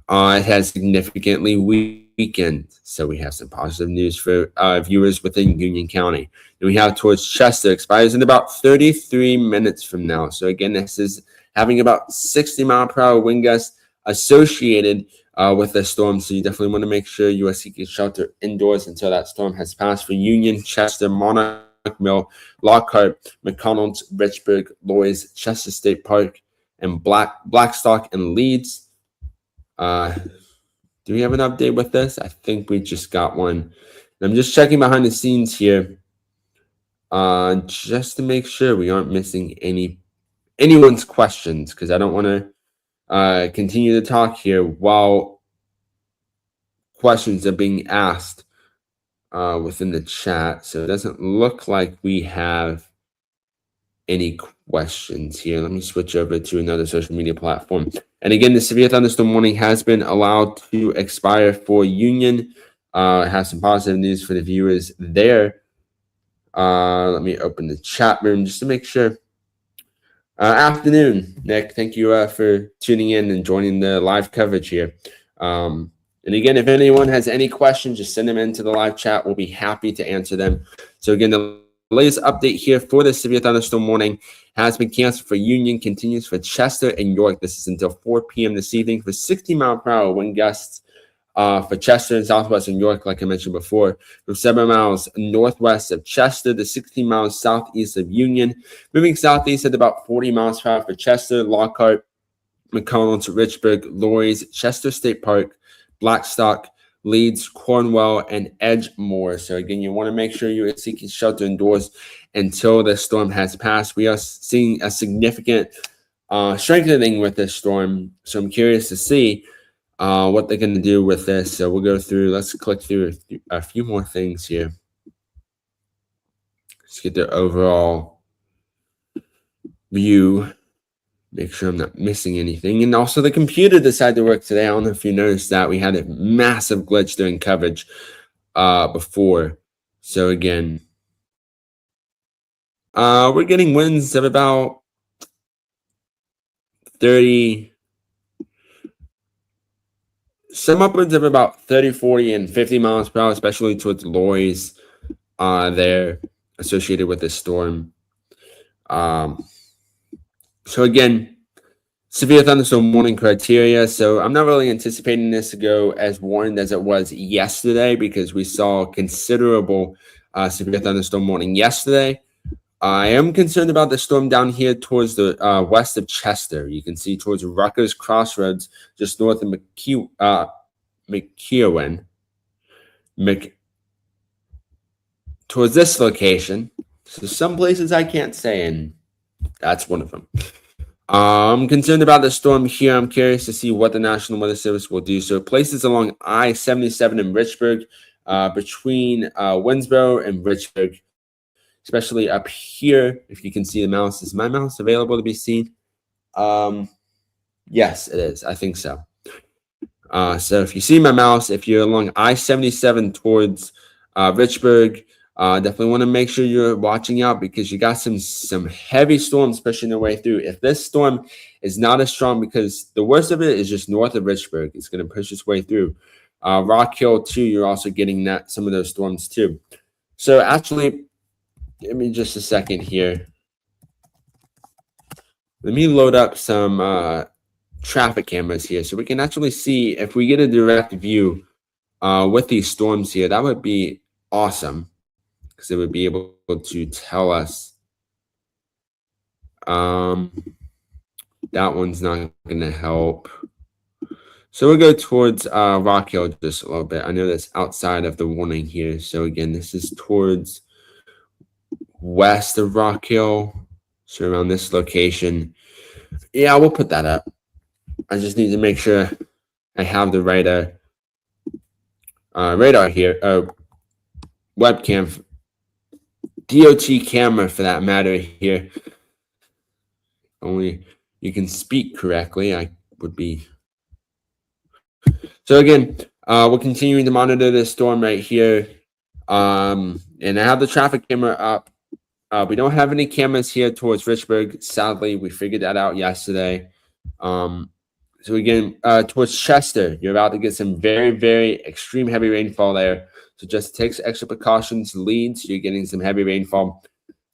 [SPEAKER 2] It has significantly weakened. So we have some positive news for viewers within Union County. And we have towards Chester, expires in about 33 minutes from now. So again, this is having about 60 mile per hour wind gusts associated with the storm. So you definitely want to make sure you are seeking shelter indoors until that storm has passed for Union, Chester, Monarch Mill, Lockhart, McConnell's, Richburg, Lloyd's, Chester State Park, and Blackstock and Leeds. Do we have an update with this? I think we just got one. I'm just checking behind the scenes here, just to make sure we aren't missing anyone's questions, because I don't want to continue to talk here while questions are being asked within the chat. So it doesn't look like we have any questions here. Let me switch over to another social media platform. And again, the severe thunderstorm warning has been allowed to expire for Union. Has some positive news for the viewers there. Let me open the chat room just to make sure. Afternoon, Nick. Thank you for tuning in and joining the live coverage here. And again, if anyone has any questions, just send them into the live chat. We'll be happy to answer them. So again, the latest update here for the severe thunderstorm warning has been canceled for Union, continues for Chester and York. This is until 4 p.m. this evening for 60-mile-per-hour wind gusts for Chester and southwestern York, like I mentioned before, from 7 miles northwest of Chester to 16 miles southeast of Union. Moving southeast at about 40 miles per hour for Chester, Lockhart, McConnell, Richburg, Lorries, Chester State Park, Blackstock, Leeds, Cornwall, and Edgemoor. So again, you want to make sure you are seeking shelter indoors until the storm has passed. We are seeing a significant strengthening with this storm. So I'm curious to see what they're going to do with this. So we'll go through, let's click through a few more things here. Let's get the overall view. Make sure I'm not missing anything. And also the computer decided to work today. I don't know if you noticed that. We had a massive glitch during coverage before. So again, we're getting winds of about 30, some upwards of about 30, 40, and 50 miles per hour, especially towards lorries there associated with this storm. So again, severe thunderstorm warning criteria. So I'm not really anticipating this to go as warned as it was yesterday because we saw considerable severe thunderstorm warning yesterday. I am concerned about the storm down here towards the west of Chester. You can see towards Rutgers Crossroads, just north of McKeown. Towards this location. So some places I can't say, and that's one of them. I'm concerned about the storm here. I'm curious to see what the National Weather Service will do. So places along I-77 in Richburg, between Winsboro and Richburg, especially up here. If you can see the mouse, is my mouse available to be seen? Yes, it is. I think so. So if you see my mouse, if you're along I-77 towards Richburg, definitely want to make sure you're watching out because you got some heavy storms pushing their way through. If this storm is not as strong, because the worst of it is just north of Richburg, it's going to push its way through. Rock Hill too, you're also getting some of those storms too. So actually, give me just a second here. Let me load up some traffic cameras here so we can actually see if we get a direct view with these storms here. That would be awesome, because it would be able to tell us. That one's not going to help. So we'll go towards Rock Hill just a little bit. I know that's outside of the warning here. So again, this is towards west of Rock Hill. So around this location. Yeah, we'll put that up. I just need to make sure I have the right radar here. Webcam. DOT camera for that matter here. Only you can speak correctly, I would be. So again, we're continuing to monitor this storm right here. And I have the traffic camera up. We don't have any cameras here towards Richburg. Sadly, we figured that out yesterday. So again, towards Chester, you're about to get some very, very extreme heavy rainfall there. So just takes extra precautions. Leeds, you're getting some heavy rainfall.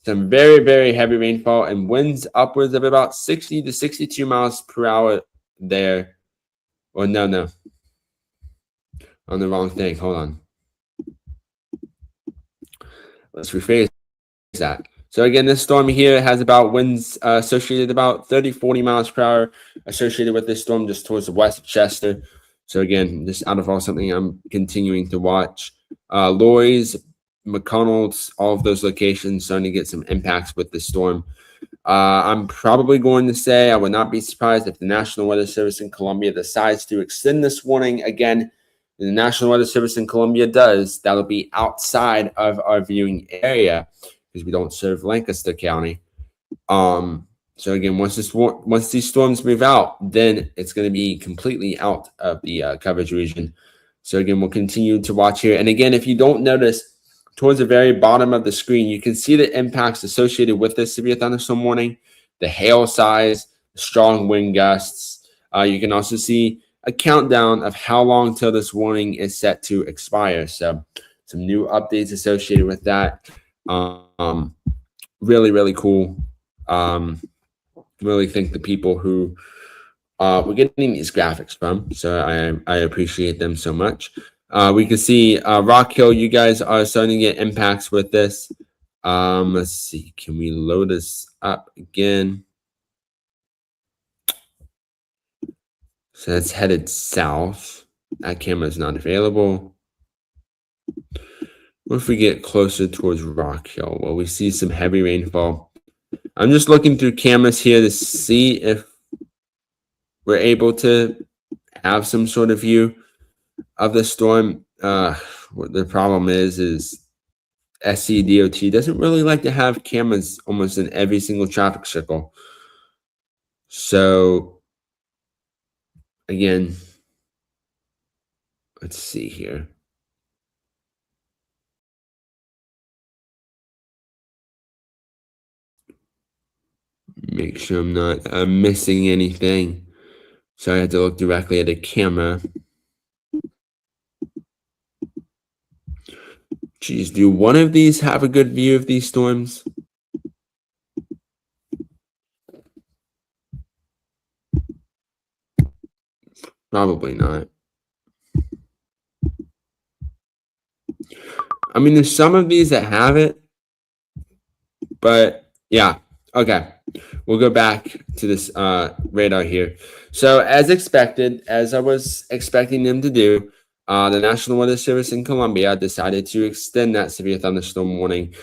[SPEAKER 2] Some very, very heavy rainfall and winds upwards of about 60 to 62 miles per hour there. Or no. On the wrong thing. Hold on. Let's rephrase that. So again, this storm here has about winds associated about 30, 40 miles per hour associated with this storm just towards the west of Chester. So again, this out of all something I'm continuing to watch. Lorries, McConnell's, all of those locations starting to get some impacts with the storm. I'm probably going to say I would not be surprised if the National Weather Service in Columbia decides to extend this warning again. The National Weather Service in Columbia does. That'll be outside of our viewing area because we don't serve Lancaster County. So again, once these storms move out, then it's going to be completely out of the coverage region. So again, we'll continue to watch here. And again, if you don't notice, towards the very bottom of the screen, you can see the impacts associated with this severe thunderstorm warning, the hail size, the strong wind gusts. You can also see a countdown of how long till this warning is set to expire. So some new updates associated with that. Really, really cool. Really thank the people who we're getting these graphics from. So I appreciate them so much. We can see Rock Hill, you guys are starting to get impacts with this. Let's see, can we load this up again? So that's headed south. That camera is not available. What if we get closer towards Rock Hill? Well, we see some heavy rainfall. I'm just looking through cameras here to see if we're able to have some sort of view of the storm. What the problem is SCDOT doesn't really like to have cameras almost in every single traffic circle. So again, let's see here. Make sure I'm not missing anything. So I had to look directly at a camera. Geez, do one of these have a good view of these storms? Probably not. I mean, there's some of these that have it, but yeah, okay. We'll go back to this radar here. So as expected, as I was expecting them to do, the National Weather Service in Colombia decided to extend that severe thunderstorm warning.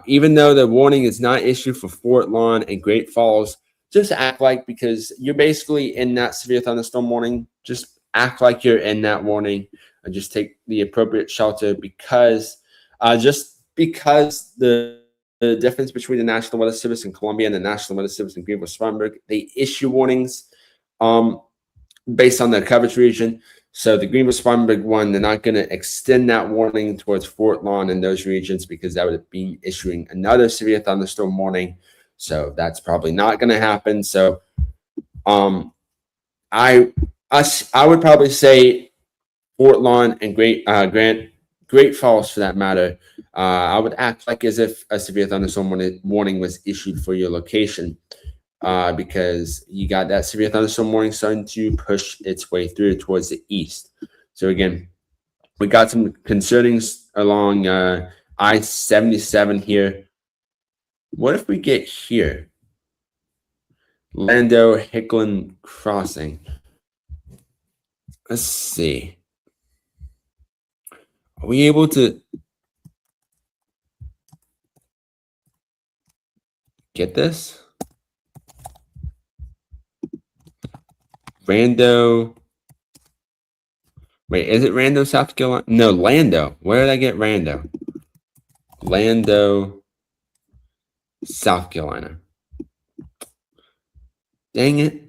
[SPEAKER 2] Even though the warning is not issued for Fort Lawn and Great Falls, just act like, because you're basically in that severe thunderstorm warning, just act like you're in that warning and just take the appropriate shelter, because because the difference between the National Weather Service in Colombia and the National Weather Service in Greenville-Spartanburg, they issue warnings based on their coverage region. So the Greenville-Spartanburg one, they're not going to extend that warning towards Fort Lawn and those regions, because that would be issuing another severe thunderstorm warning. So that's probably not going to happen. So I would probably say Fort Lawn and Great Falls, for that matter, I would act like as if a severe thunderstorm warning was issued for your location, because you got that severe thunderstorm warning starting to push its way through towards the east. So again, we got some concernings along I-77 here. What if we get here? Lando Hickland Crossing. Let's see. Are we able to get this? Rando. Wait, is it Rando, South Carolina? No, Lando. Where did I get Rando? Lando, South Carolina. Dang it.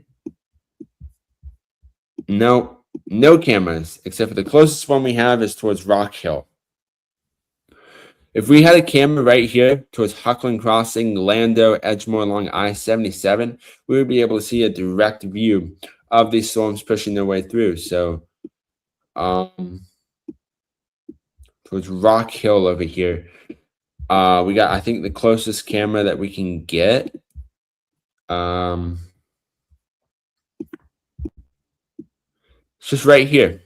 [SPEAKER 2] No, no cameras, except for the closest one we have is towards Rock Hill. If we had a camera right here towards Huckland Crossing, Lando, Edgemore along I-77, we would be able to see a direct view of these storms pushing their way through. So towards Rock Hill over here, we got, I think, the closest camera that we can get. It's just right here,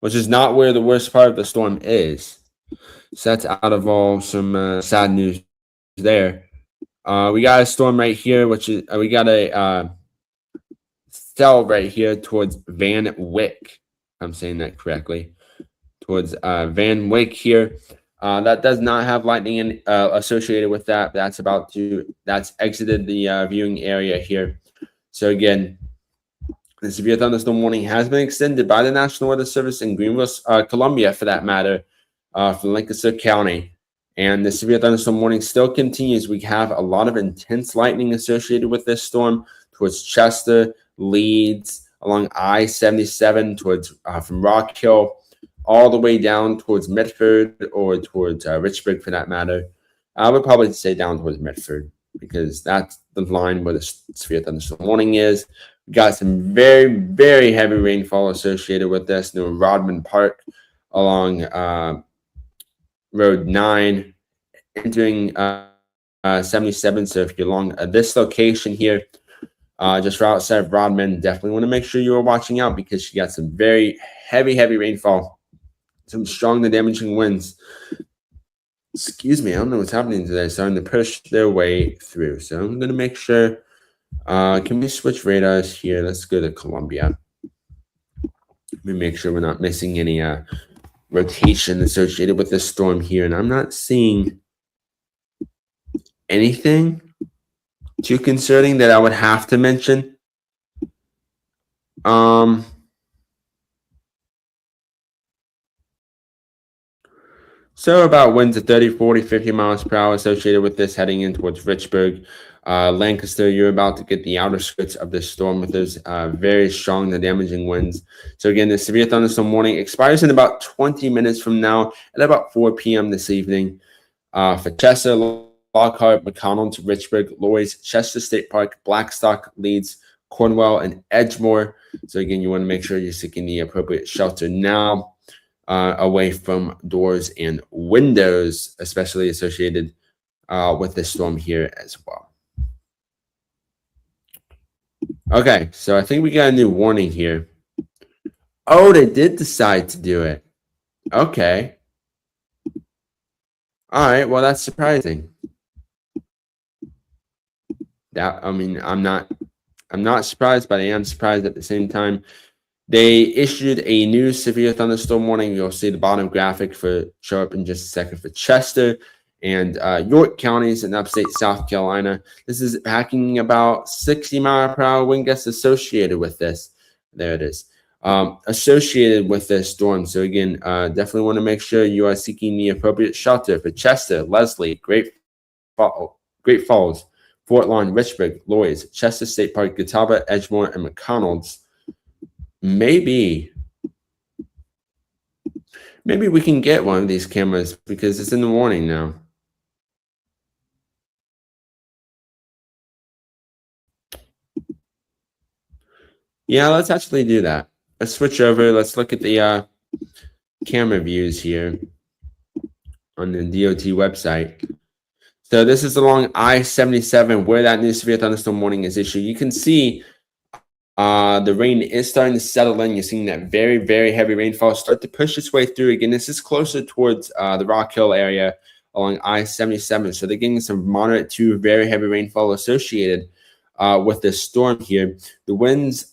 [SPEAKER 2] which is not where the worst part of the storm is. So that's out of all some sad news there. We got a storm right here, which is we got a cell right here towards Van Wyck. If I'm saying that correctly. Towards Van Wyck here. That does not have lightning associated with that. That's exited the viewing area here. So again, the severe thunderstorm warning has been extended by the National Weather Service in Greenville, Columbia, for that matter, for Lancaster County. And the severe thunderstorm warning still continues. We have a lot of intense lightning associated with this storm towards Chester, Leeds, along I-77, towards from Rock Hill, all the way down towards Medford, or towards Richburg, for that matter. I would probably say down towards Medford, because that's the line where the severe thunderstorm warning is. We got some very, very heavy rainfall associated with this near Rodman Park along Road 9, entering 77. So if you're along this location here, just right outside of Rodman, definitely want to make sure you are watching out because you got some very heavy, heavy rainfall, some strong and damaging winds. Excuse me, I don't know what's happening today. Starting to push their way through. So I'm going to make sure. Can we switch radars here? Let's go to Columbia. Let me make sure we're not missing any rotation associated with this storm here. And I'm not seeing anything too concerning that I would have to mention. So about winds of 30, 40, 50 miles per hour associated with this heading in towards Richburg. Lancaster, you're about to get the outer skirts of this storm with those very strong and damaging winds. So again, the severe thunderstorm warning expires in about 20 minutes from now at about 4 p.m. this evening. For Chester, Lockhart, McConnell to Richburg, Loy's, Chester State Park, Blackstock, Leeds, Cornwall, and Edgemore. So again, you want to make sure you're seeking the appropriate shelter now. Away from doors and windows, especially associated with this storm here as well. Okay, so I think we got a new warning here. Oh, they did decide to do it. Okay. All right, well, that's surprising. I'm not surprised, but I am surprised at the same time. They issued a new severe thunderstorm warning. You'll see the bottom graphic show up in just a second for Chester and York counties in upstate South Carolina. This is packing about 60 mile per hour wind gusts associated with this. There it is. Associated with this storm. So again, definitely want to make sure you are seeking the appropriate shelter for Chester, Leslie, Great Falls, Fort Lawn, Richburg, Lloyd's, Chester State Park, Catawba, Edgemore, and McConnell's. Maybe we can get one of these cameras because it's in the warning now. Yeah, let's actually do that. Let's switch over. Let's look at the camera views here on the DOT website. So this is along I-77 where that new severe thunderstorm warning is issued. You can see the rain is starting to settle in. You're seeing that very, very heavy rainfall start to push its way through. Again, this is closer towards the Rock Hill area along I-77. So they're getting some moderate to very heavy rainfall associated with this storm here. The winds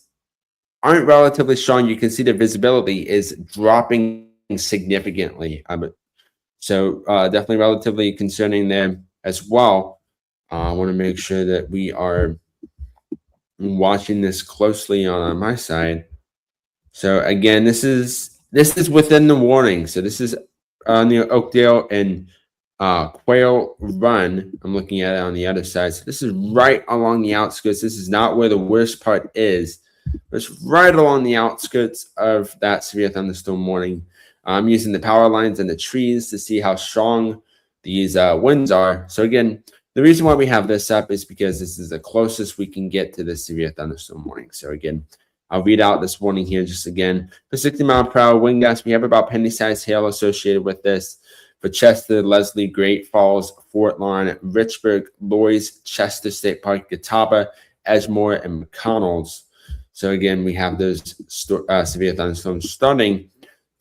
[SPEAKER 2] aren't relatively strong. You can see the visibility is dropping significantly. So definitely relatively concerning there as well. I want to make sure that we are watching this closely on my side. So again, this is within the warning. So this is near Oakdale and Quail Run. I'm looking at it on the other side. So this is right along the outskirts. This is not where the worst part is. It's right along the outskirts of that severe thunderstorm warning. I'm using the power lines and the trees to see how strong these winds are. So again, the reason why we have this up is because this is the closest we can get to the severe thunderstorm warning. So again, I'll read out this warning here just again. For 60 mile per hour wind gusts, we have about penny-sized hail associated with this. For Chester, Leslie, Great Falls, Fort Lawn, Richburg, Loy's, Chester State Park, Catawba, Edgemore, and McConnell's. So again, we have those severe thunderstorms starting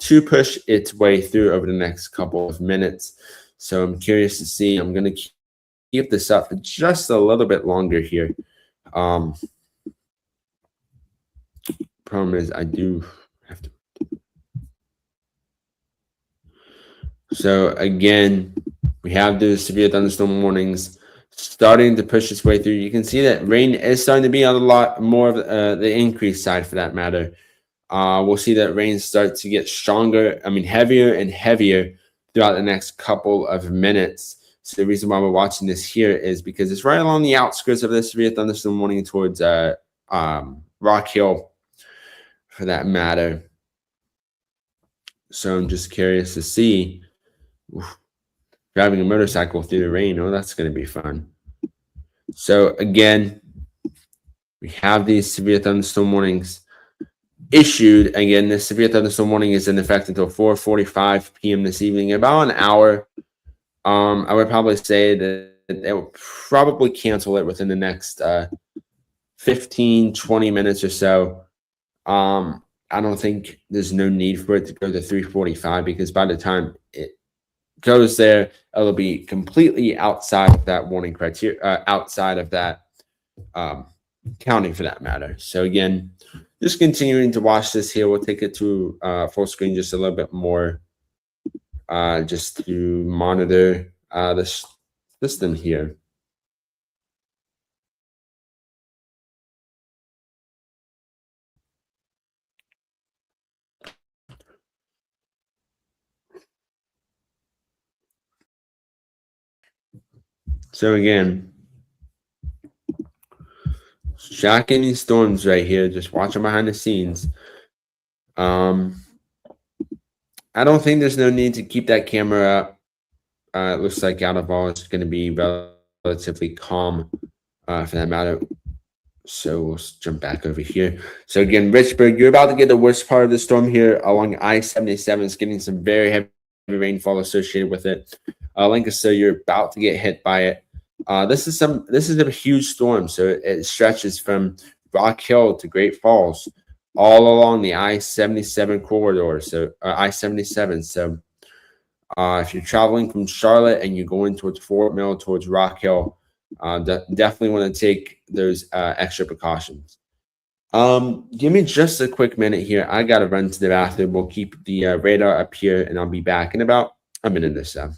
[SPEAKER 2] to push its way through over the next couple of minutes. So I'm curious to see. I'm going to keep this up for just a little bit longer here. Problem is, I do have to. So again, we have those severe thunderstorm warnings starting to push its way through. You can see that rain is starting to be on a lot more of the increased side for that matter. We'll see that rain start to get stronger, heavier and heavier throughout the next couple of minutes. So the reason why we're watching this here is because it's right along the outskirts of the severe thunderstorm warning towards Rock Hill for that matter. So I'm just curious to see. Driving a motorcycle through the rain. Oh, that's going to be fun. So again, We have these severe thunderstorm warnings issued. Again, this severe thunderstorm warning is in effect until 4:45 p.m. this evening, about an hour. I would probably say that they will probably cancel it within the next 15, 20 minutes or so. I don't think there's no need for it to go to 3:45 because by the time it goes there, it'll be completely outside of that warning criteria, outside of that counting for that matter. So again, just continuing to watch this here. We'll take it to full screen just a little bit more, just to monitor this system here. So again, shocking these storms right here. Just watching behind the scenes. I don't think there's no need to keep that camera up. It looks like out of all, it's going to be relatively calm for that matter. So we'll jump back over here. So again, Richburg, you're about to get the worst part of the storm here along I-77. It's getting some very heavy rainfall associated with it. Lancaster, you're about to get hit by it. This is a huge storm. So it stretches from Rock Hill to Great Falls, all along the I-77 corridor. So I-77. So if you're traveling from Charlotte and you're going towards Fort Mill, towards Rock Hill, definitely want to take those extra precautions. Give me just a quick minute here. I got to run to the bathroom. We'll keep the radar up here, and I'll be back in about a minute or so.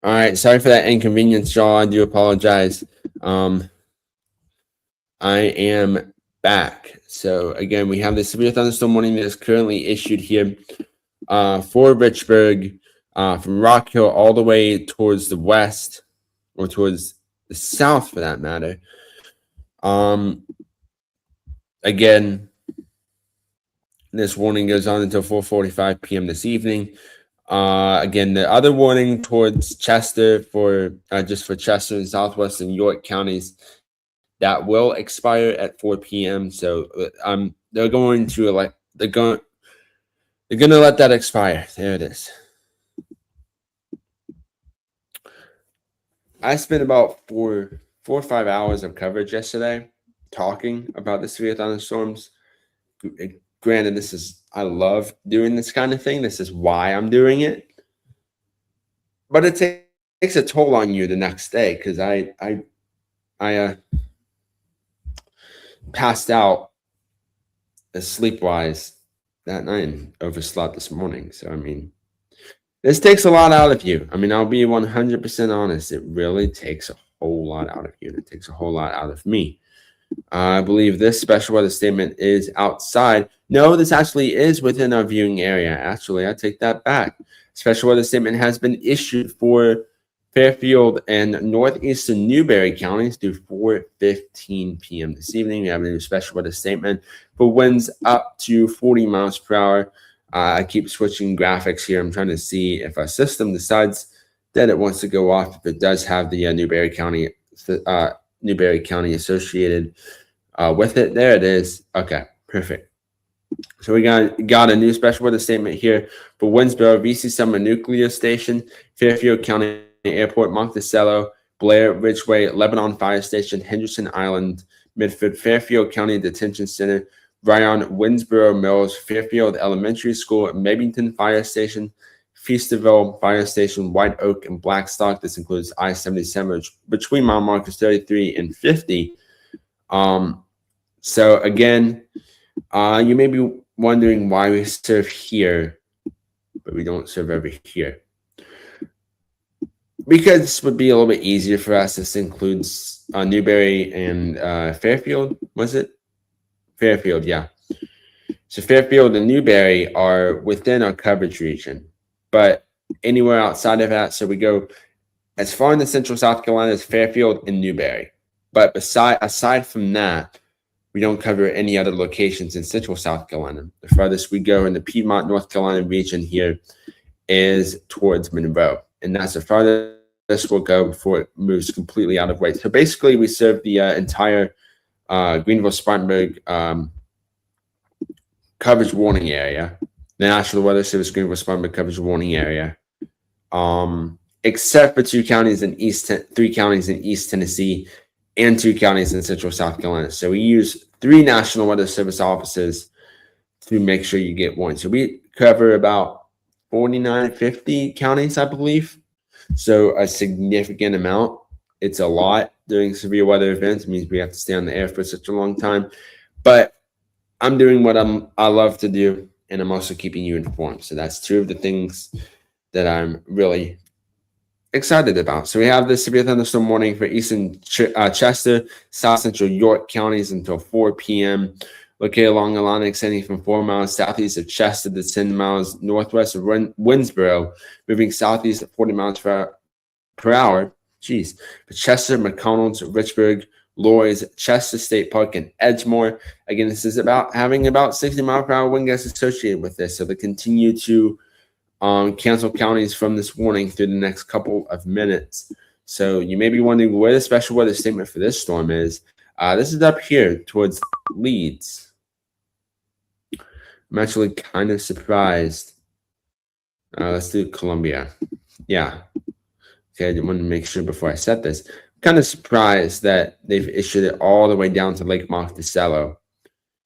[SPEAKER 2] All right, sorry for that inconvenience, y'all. I do apologize. I am back. So again, we have the severe thunderstorm warning that is currently issued here for Richburg, from Rock Hill all the way towards the west, or towards the south for that matter. Again, this warning goes on until 4:45 p.m. this evening. Again, the other warning towards Chester for just for Chester and Southwest and York counties, that will expire at 4 p.m. So they're going to they're going to let that expire. There it is. I spent about four or 5 hours of coverage yesterday talking about the severe thunderstorms. Granted, I love doing this kind of thing. This is why I'm doing it. But it takes a toll on you the next day because I passed out sleep-wise that night and overslept this morning. So, I mean, this takes a lot out of you. I mean, I'll be 100% honest. It really takes a whole lot out of you. And it takes a whole lot out of me. I believe this special weather statement is outside. No, this actually is within our viewing area. Actually, I take that back. Special weather statement has been issued for Fairfield and northeastern Newberry counties through 4:15 p.m. this evening. We have a new special weather statement for winds up to 40 miles per hour. I keep switching graphics here. I'm trying to see if our system decides that it wants to go off. If it does have the Newberry County Newberry County associated with it. There it is. Okay, perfect. So we got a new special weather statement here for Winsboro, VC Summer Nuclear Station, Fairfield County Airport, Monticello, Blair, Ridgeway, Lebanon Fire Station, Henderson Island, Midford, Fairfield County Detention Center, Ryan, Winsboro Mills, Fairfield Elementary School, Mabington Fire Station, Feasterville Fire Station, White Oak, and Blackstock. This includes I-77 between mile markers 33 and 50. So again, you may be wondering why we serve here, but we don't serve over here. Because this would be a little bit easier for us. This includes Newberry and Fairfield, was it? Fairfield, yeah. So Fairfield and Newberry are within our coverage region, but anywhere outside of that, so we go as far in the central South Carolina as Fairfield and Newberry. But aside from that, we don't cover any other locations in central South Carolina. The farthest we go in the Piedmont, North Carolina region here is towards Monroe. And that's the farthest we'll go before it moves completely out of way. So basically, we serve the entire Greenville-Spartanburg coverage warning area, the National Weather Service Greenville-Spartanburg coverage warning area, except for three counties in East Tennessee and 2 counties in central South Carolina. So we use 3 National Weather Service offices to make sure you get one. So we cover about 49, 50 counties, I believe. So a significant amount. It's a lot during severe weather events. It means we have to stay on the air for such a long time. But I'm doing what I love to do, and I'm also keeping you informed. So that's 2 of the things that I'm really excited about. So we have this severe thunderstorm warning for eastern Chester, south central York counties until 4 p.m. Located along a line extending from 4 miles southeast of Chester to 10 miles northwest of Winsboro, moving southeast at 40 miles per hour. Jeez. For Chester, McConnells, Richburg, Lloyd's, Chester State Park, and Edgemore. Again, this is about having about 60 mile per hour wind gusts associated with this. So they continue to cancel counties from this warning through the next couple of minutes. So you may be wondering where the special weather statement for this storm is. This is up here towards Leeds. I'm actually kind of surprised. Let's do Columbia. Yeah. Okay, I wanted to make sure before I set this. I'm kind of surprised that they've issued it all the way down to Lake Monticello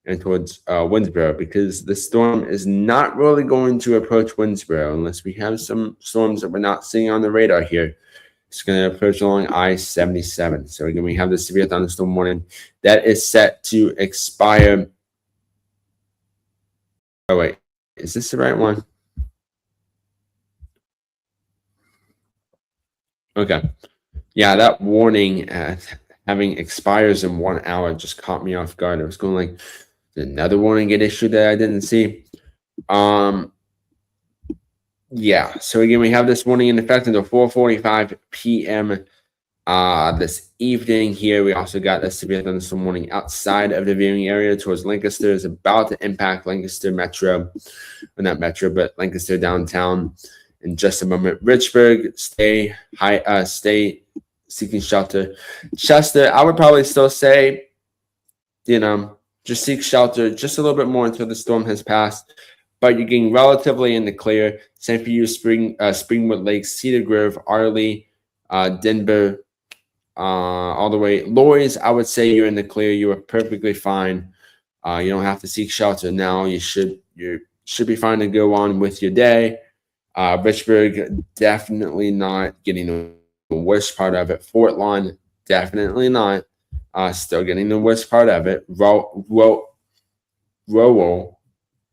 [SPEAKER 2] and towards Winsboro, because the storm is not really going to approach Winsboro unless we have some storms that we're not seeing on the radar here. It's going to approach along I-77. So again, we have the severe thunderstorm warning that is set to expire. Oh wait, is this the right one? Okay. Yeah, that warning having expires in 1 hour just caught me off guard. I was going like, did another warning get issued that I didn't see? Yeah, so again, we have this warning in effect until 4:45 p.m. This evening here. We also got a severe thunderstorm warning outside of the viewing area towards Lancaster. Is about to impact Lancaster Metro, or not Metro, but Lancaster downtown in just a moment. Richburg, stay seeking shelter. Chester, I would probably still say, just seek shelter just a little bit more until the storm has passed. But you're getting relatively in the clear. Same for you, Springwood Lakes, Cedar Grove, Arley, Denver, all the way. Lloyd's, I would say you're in the clear. You are perfectly fine. You don't have to seek shelter now. You should be fine to go on with your day. Richburg, definitely not getting the worst part of it. Fort Lawn, definitely not. Still getting the worst part of it. Rowell,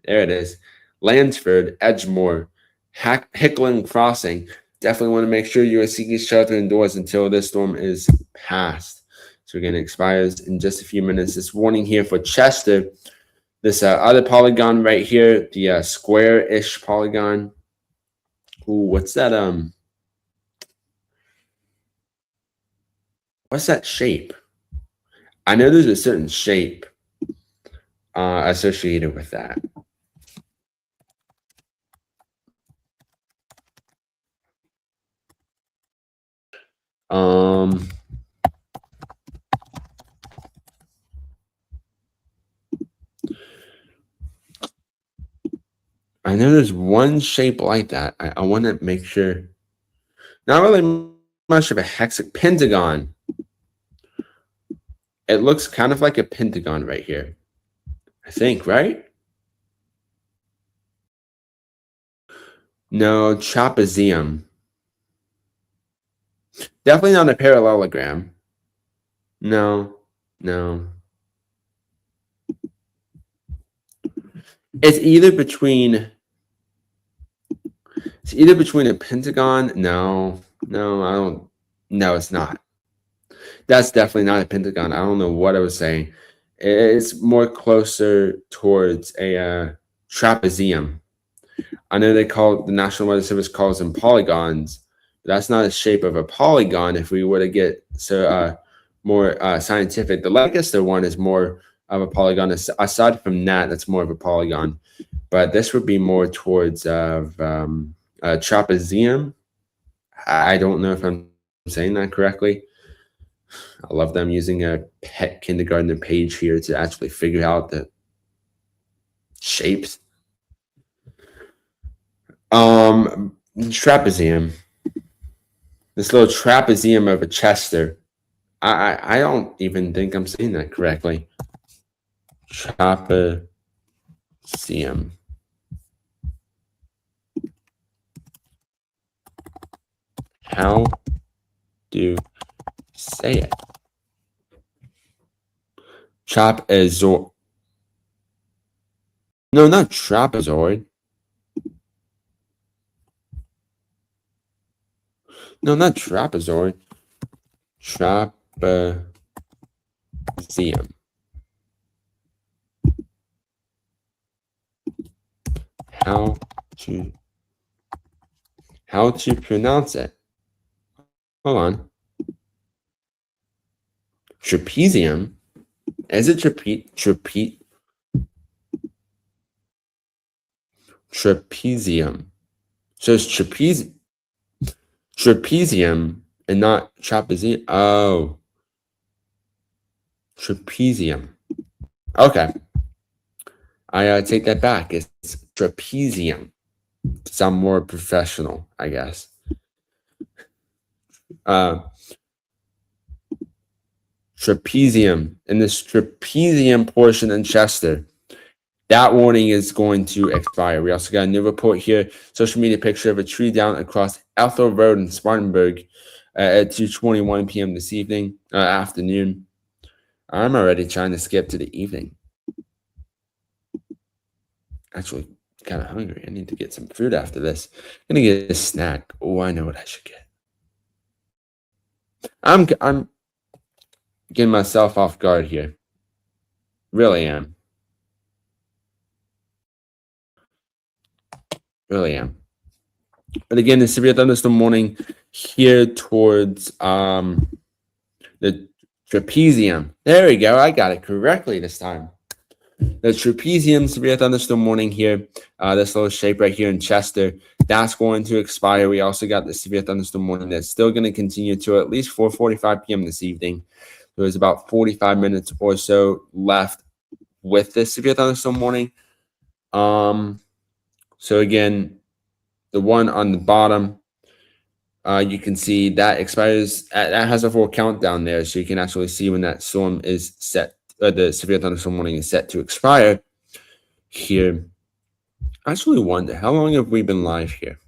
[SPEAKER 2] there it is. Lansford, Edgemore, Hickling Crossing. Definitely want to make sure you are seeking shelter indoors until this storm is past. So again, it expires in just a few minutes. This warning here for Chester, this other polygon right here, the square-ish polygon. Ooh, what's that? What's that shape? I know there's a certain shape associated with that. know there's one shape like that. I want to make sure. Not really much of a pentagon. It looks kind of like a pentagon right here. I think, right? No, trapezium. Definitely not a parallelogram. No. It's either between a pentagon. No, I don't. No, it's not. That's definitely not a pentagon. I don't know what I was saying. It's more closer towards a trapezium. I know the National Weather Service calls them polygons, but that's not the shape of a polygon. If we were to get more scientific, the Lancaster one is more of a polygon. Aside from that, that's more of a polygon. But this would be more towards trapezium. I don't know if I'm saying that correctly. I love them using a pet kindergartner page here to actually figure out the shapes. Trapezium. This little trapezium of a Chester. I don't even think I'm saying that correctly. Trapezium. How do you say it? Trapezoid. No, not trapezoid. No, not trapezoid. Trapezium. How to pronounce it? Hold on. Trapezium? Is it trapezium? So it's trapezium and not trapezium. Oh. Trapezium. Okay. I take that back. It's trapezium. To sound more professional, I guess. Trapezium. In this trapezium portion in Chester, that warning is going to expire. We also got a new report here. Social media picture of a tree down across Ethel Road in Spartanburg at 2:21 p.m. this afternoon. I'm already trying to skip to the evening. Actually, kind of hungry. I need to get some food after this. I'm gonna get a snack. Oh, I know what I should get. I'm getting myself off guard here. Really am. But again, the severe thunderstorm warning here towards the trapezium. There we go. I got it correctly this time. The trapezium severe thunderstorm warning here. This little shape right here in Chester. That's going to expire. We also got the severe thunderstorm warning that's still going to continue to at least 4:45 p.m. this evening. So there's about 45 minutes or so left with this severe thunderstorm warning. So again, the one on the bottom, you can see that expires. That has a full countdown there, so you can actually see when that storm is set. The severe thunderstorm warning is set to expire. Here, I actually wonder how long have we been live here?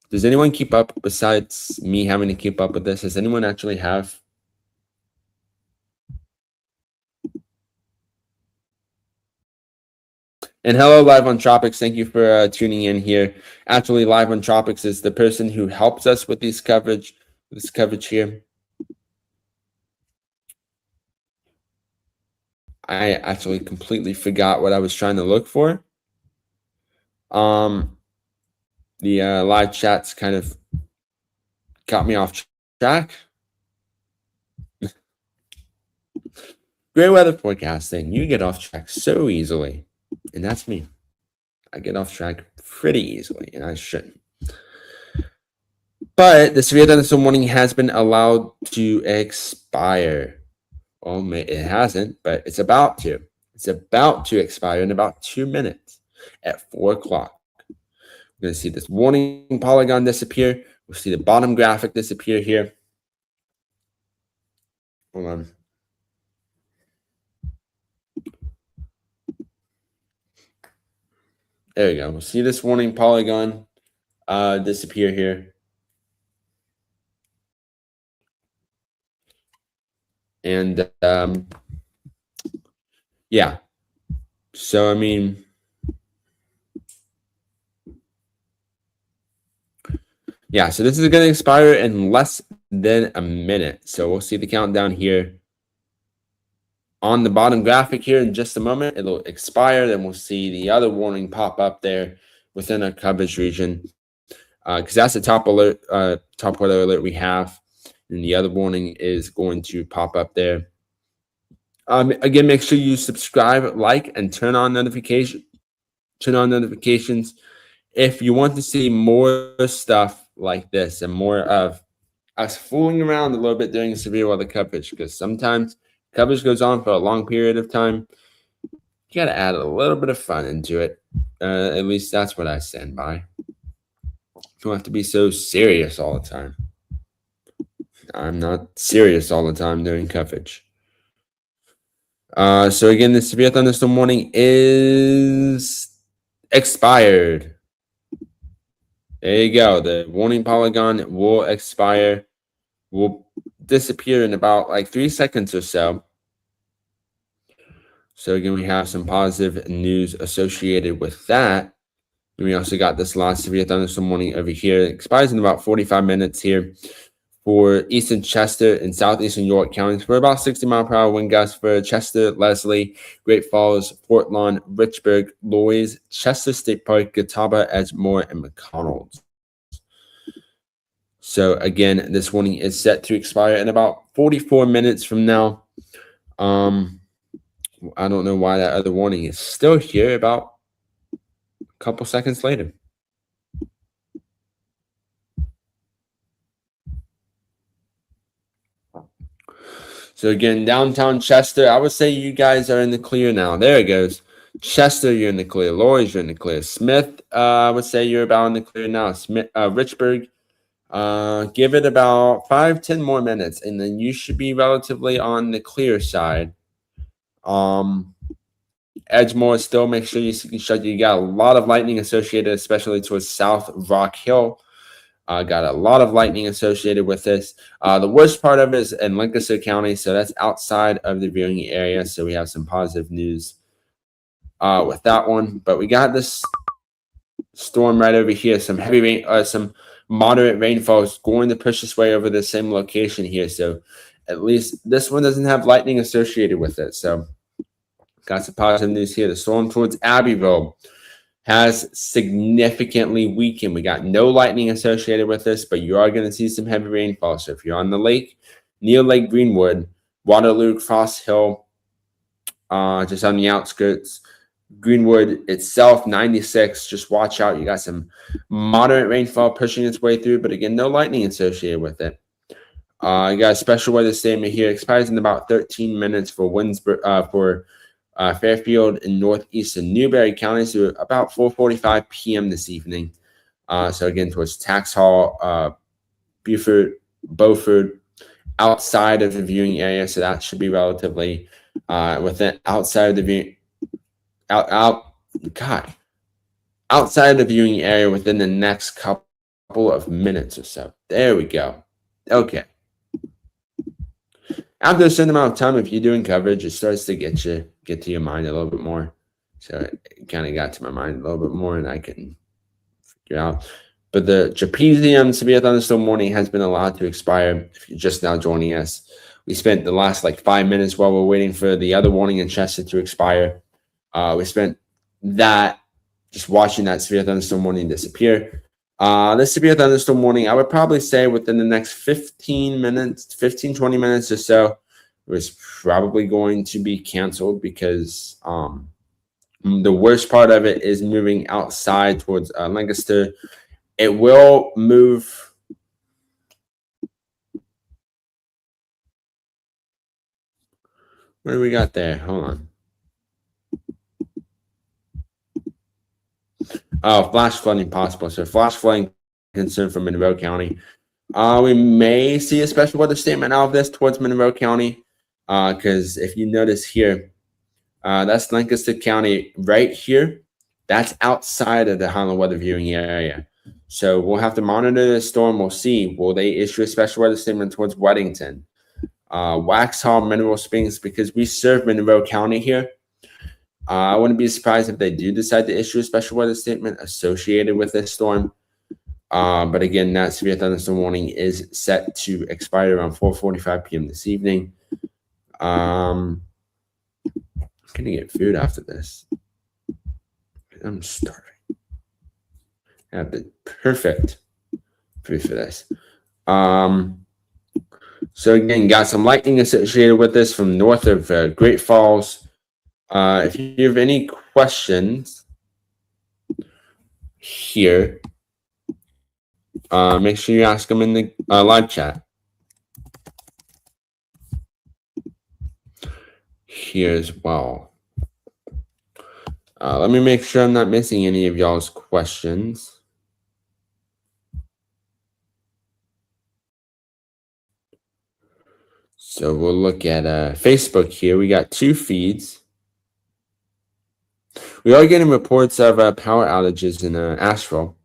[SPEAKER 2] Does anyone keep up besides me having to keep up with this? Does anyone actually have? And hello, Live on Tropics. Thank you for tuning in here. Actually, Live on Tropics is the person who helps us with this coverage here. I actually completely forgot what I was trying to look for. The live chats kind of got me off track. Great weather forecasting. You get off track so easily. And that's me. I get off track pretty easily, and I shouldn't. But the severe thunderstorm warning has been allowed to expire. Well, it hasn't, but it's about to. It's about to expire in about 2 minutes at 4 o'clock. We're going to see this warning polygon disappear. We'll see the bottom graphic disappear here. Hold on. There we go. We'll see this warning polygon disappear here. And yeah. So, I mean, yeah, so this is going to expire in less than a minute. So we'll see the countdown here on the bottom graphic here in just a moment. It'll expire. Then we'll see the other warning pop up there within our coverage region. Because that's the top alert, top weather alert we have. And the other warning is going to pop up there. Again, make sure you subscribe, like, and turn on notifications. If you want to see more stuff like this and more of us fooling around a little bit during severe weather coverage, because sometimes coverage goes on for a long period of time. You got to add a little bit of fun into it. At least that's what I stand by. You don't have to be so serious all the time. I'm not serious all the time during coverage. So again, the severe thunderstorm warning is expired. There you go. The warning polygon will expire, will disappear in about like 3 seconds or so. So again, we have some positive news associated with that. And we also got this last severe thunderstorm warning over here. It expires in about 45 minutes here for eastern Chester and southeastern York counties for about 60-mile-per-hour wind gusts for Chester, Leslie, Great Falls, Fort Lawn, Richburg, Loys, Chester State Park, Catawba, Edgemore, and McConnell. So again, this warning is set to expire in about 44 minutes from now. I don't know why that other warning is still here about a couple seconds later. So again, downtown Chester, I would say you guys are in the clear now. There it goes. Chester, you're in the clear. Loris, you're in the clear. Smith, I would say you're about in the clear now. Smith, Richburg, give it about 5-10 more minutes, and then you should be relatively on the clear side. Edgemore, still make sure you shut. You got a lot of lightning associated, especially towards South Rock Hill. Got a lot of lightning associated with this. The worst part of it is in Lancaster County, so that's outside of the viewing area. So we have some positive news with that one. But we got this storm right over here. Some heavy rain, some moderate rainfall is going to push its way over the same location here. So at least this one doesn't have lightning associated with it. So got some positive news here. The storm towards Abbeville has significantly weakened. We got no lightning associated with this, but you are going to see some heavy rainfall. So if you're on the lake, near Lake Greenwood, Waterloo, Cross Hill, just on the outskirts, Greenwood itself, 96, just watch out. You got some moderate rainfall pushing its way through, but again, no lightning associated with it. You got a special weather statement here. Expires in about 13 minutes for Winsburg, Fairfield and northeastern Newberry counties to about 4:45 p.m. this evening. So again, towards Tax Hall, Beaufort, Beaufort, outside of the viewing area. So that should be relatively within outside of the viewing outside of the viewing area within the next couple of minutes or so. There we go. Okay. After a certain amount of time, if you're doing coverage, it starts to get to your mind a little bit more. So it kind of got to my mind a little bit more, and I can figure out. But the trapezium severe thunderstorm warning has been allowed to expire. If you're just now joining us, we spent the last 5 minutes while we're waiting for the other warning in Chester to expire. We spent that just watching that severe thunderstorm warning disappear. This severe thunderstorm warning, I would probably say within the next 20 minutes or so, it was probably going to be canceled because the worst part of it is moving outside towards Lancaster. It will move. What do we got there? Hold on. Flash flooding possible. So flash flooding concern for Monroe County. We may see a special weather statement out of this towards Monroe County, because if you notice here, that's Lancaster County right here. That's outside of the Highland weather viewing area. So we'll have to monitor the storm. We'll see. Will they issue a special weather statement towards Weddington, Waxhaw, Mineral Springs, because we serve Monroe County here. I wouldn't be surprised if they do decide to issue a special weather statement associated with this storm. But again, that severe thunderstorm warning is set to expire around 4:45 p.m. this evening. I'm gonna get food after this. I'm starving. I have the perfect food for this. So again, got some lightning associated with this from north of Great Falls. If you have any questions here, make sure you ask them in the live chat. Here as well. Let me make sure I'm not missing any of y'all's questions. So we'll look at Facebook here. We got 2 feeds. We are getting reports of power outages in Asheville.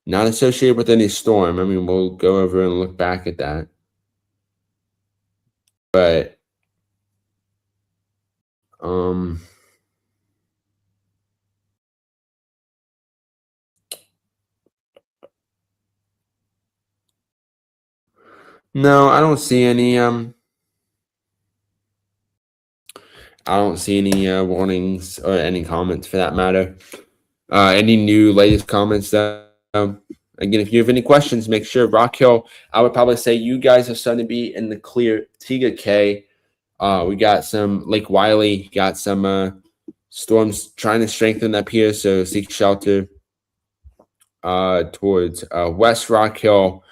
[SPEAKER 2] Not associated with any storm. I mean, we'll go over and look back at that. But no, I don't see any warnings or any comments for that matter. Any new latest comments though? Again, if you have any questions, make sure Rock Hill. I would probably say you guys are starting to be in the clear. Tega K. We got some Lake Wiley, got some storms trying to strengthen up here, so seek shelter towards West Rock Hill,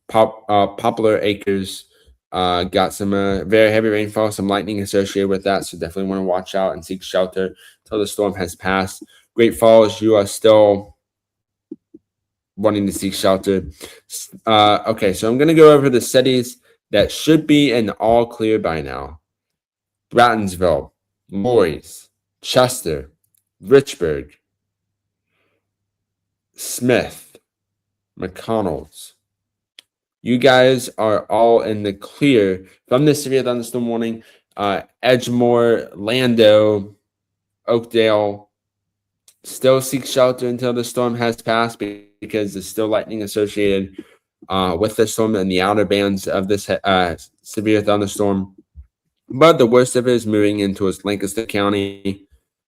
[SPEAKER 2] Poplar Acres. Got some very heavy rainfall, some lightning associated with that, so definitely want to watch out and seek shelter until the storm has passed. Great Falls, you are still wanting to seek shelter. Okay, so I'm going to go over the cities that should be in all clear by now. Brattonsville, Lorries, Chester, Richburg, Smith, McConnells. You guys are all in the clear from this severe thunderstorm warning. Edgemore, Lando, Oakdale, still seek shelter until the storm has passed because there's still lightning associated with the storm and the outer bands of this severe thunderstorm. But the worst of it is moving into Lancaster County.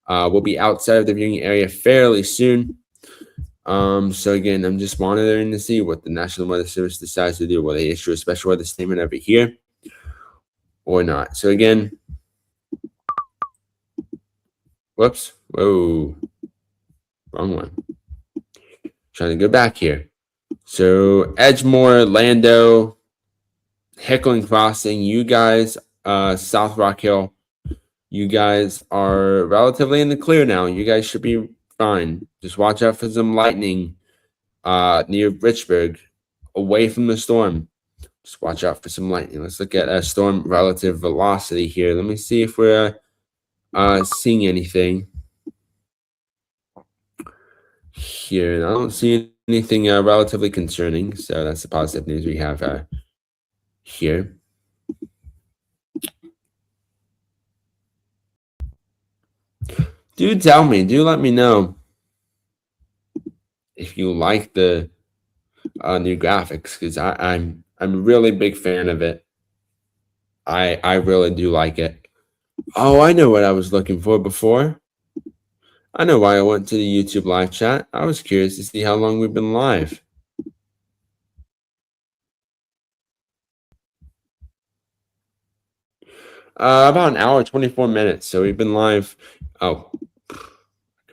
[SPEAKER 2] We'll be outside of the viewing area fairly soon. So again, I'm just monitoring to see what the National Weather Service decides to do. Will they issue a special weather statement over here or not? So again, whoops, whoa, wrong one. Trying to go back here. So Edgemore, Lando, Heckling Crossing, you guys, South Rock Hill, you guys are relatively in the clear now. You guys should be fine. Just watch out for some lightning near Richburg, away from the storm. Just watch out for some lightning. Let's look at storm relative velocity here. Let me see if we're seeing anything here. I don't see anything relatively concerning, so that's the positive news we have here. Do tell me, do let me know if you like the new graphics, because I'm a really big fan of it. I really do like it. Oh, I know what I was looking for before. I know why I went to the YouTube live chat. I was curious to see how long we've been live. About an hour, 24 minutes. So we've been live. Oh, I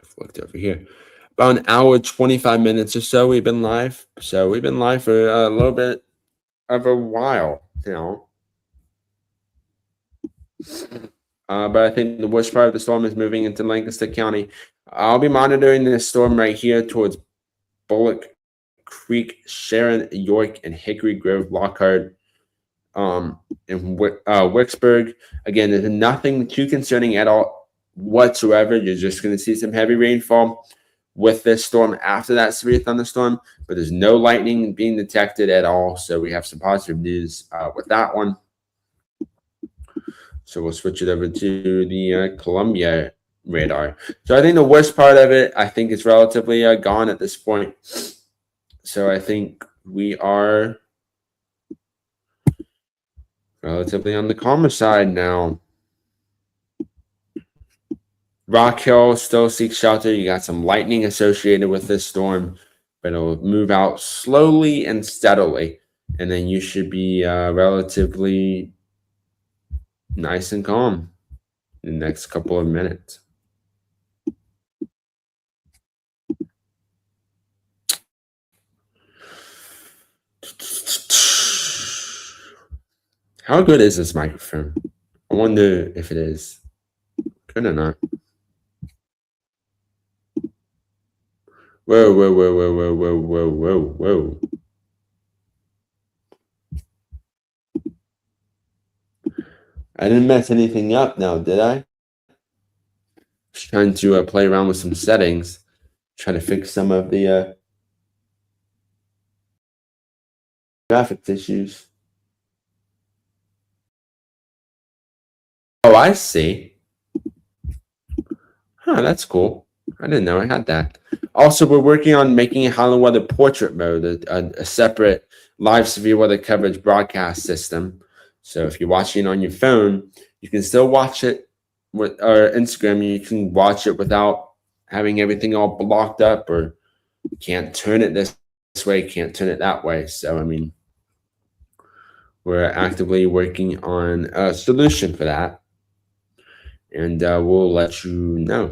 [SPEAKER 2] flipped over here. About an hour, 25 minutes or so we've been live. So we've been live for a little bit of a while, you know. But I think the worst part of the storm is moving into Lancaster County. I'll be monitoring this storm right here towards Bullock Creek, Sharon, York, and Hickory Grove, Lockhart, and Wicksburg. Again, there's nothing too concerning at all whatsoever. You're just going to see some heavy rainfall with this storm after that severe thunderstorm, but there's no lightning being detected at all. So we have some positive news with that one. So we'll switch it over to the Columbia radar. So I think the worst part of it, I think, is relatively gone at this point. So I think we are relatively on the calmer side now. Rock Hill still seeks shelter. You got some lightning associated with this storm, but it'll move out slowly and steadily. And then you should be relatively nice and calm in the next couple of minutes. How good is this microphone? I wonder if it is good or not. Whoa, whoa, whoa, whoa, whoa, whoa, whoa, whoa, whoa. I didn't mess anything up now, did I? Just trying to play around with some settings, try to fix some of the graphics issues. Oh, I see. Huh, that's cool. I didn't know I had that. Also, we're working on making a Highland weather portrait mode, a separate live severe weather coverage broadcast system. So if you're watching on your phone, you can still watch it with our Instagram. You can watch it without having everything all blocked up, or you can't turn it this way, can't turn it that way. So, I mean, we're actively working on a solution for that, and we'll let you know.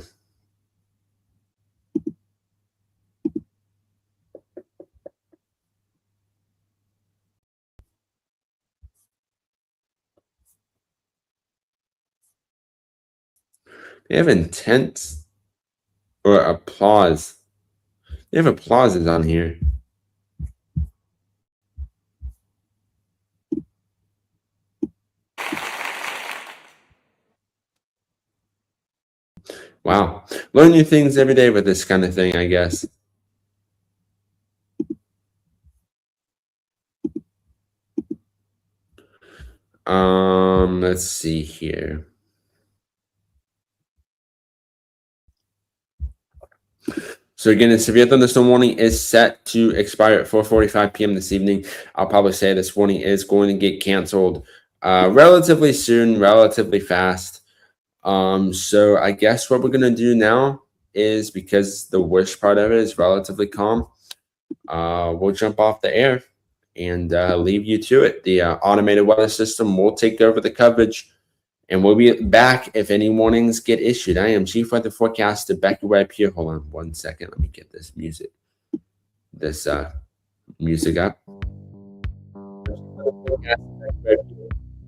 [SPEAKER 2] They have intense or applause. They have applauses on here. Wow. Learn new things every day with this kind of thing, I guess. Let's see here. So again, the severe thunderstorm warning is set to expire at 4:45 p.m. this evening. I'll probably say this warning is going to get canceled relatively soon, relatively fast. So I guess what we're going to do now is, because the worst part of it is relatively calm, we'll jump off the air and leave you to it. The automated weather system will take over the coverage, and we'll be back if any warnings get issued. I am Chief Weather Forecaster Becky Webb here. Hold on 1 second. Let me get this music up.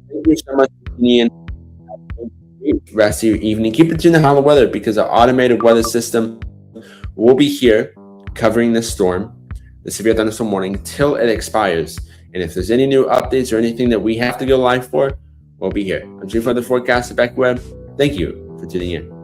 [SPEAKER 2] Thank you so much for tuning in. Rest of your evening. Keep it tuned to Highland Weather, because our automated weather system will be here covering this storm, the severe thunderstorm warning, till it expires. And if there's any new updates or anything that we have to go live for, we'll be here. I'm Chief Weather Forecaster Beck Webb. Thank you for tuning in.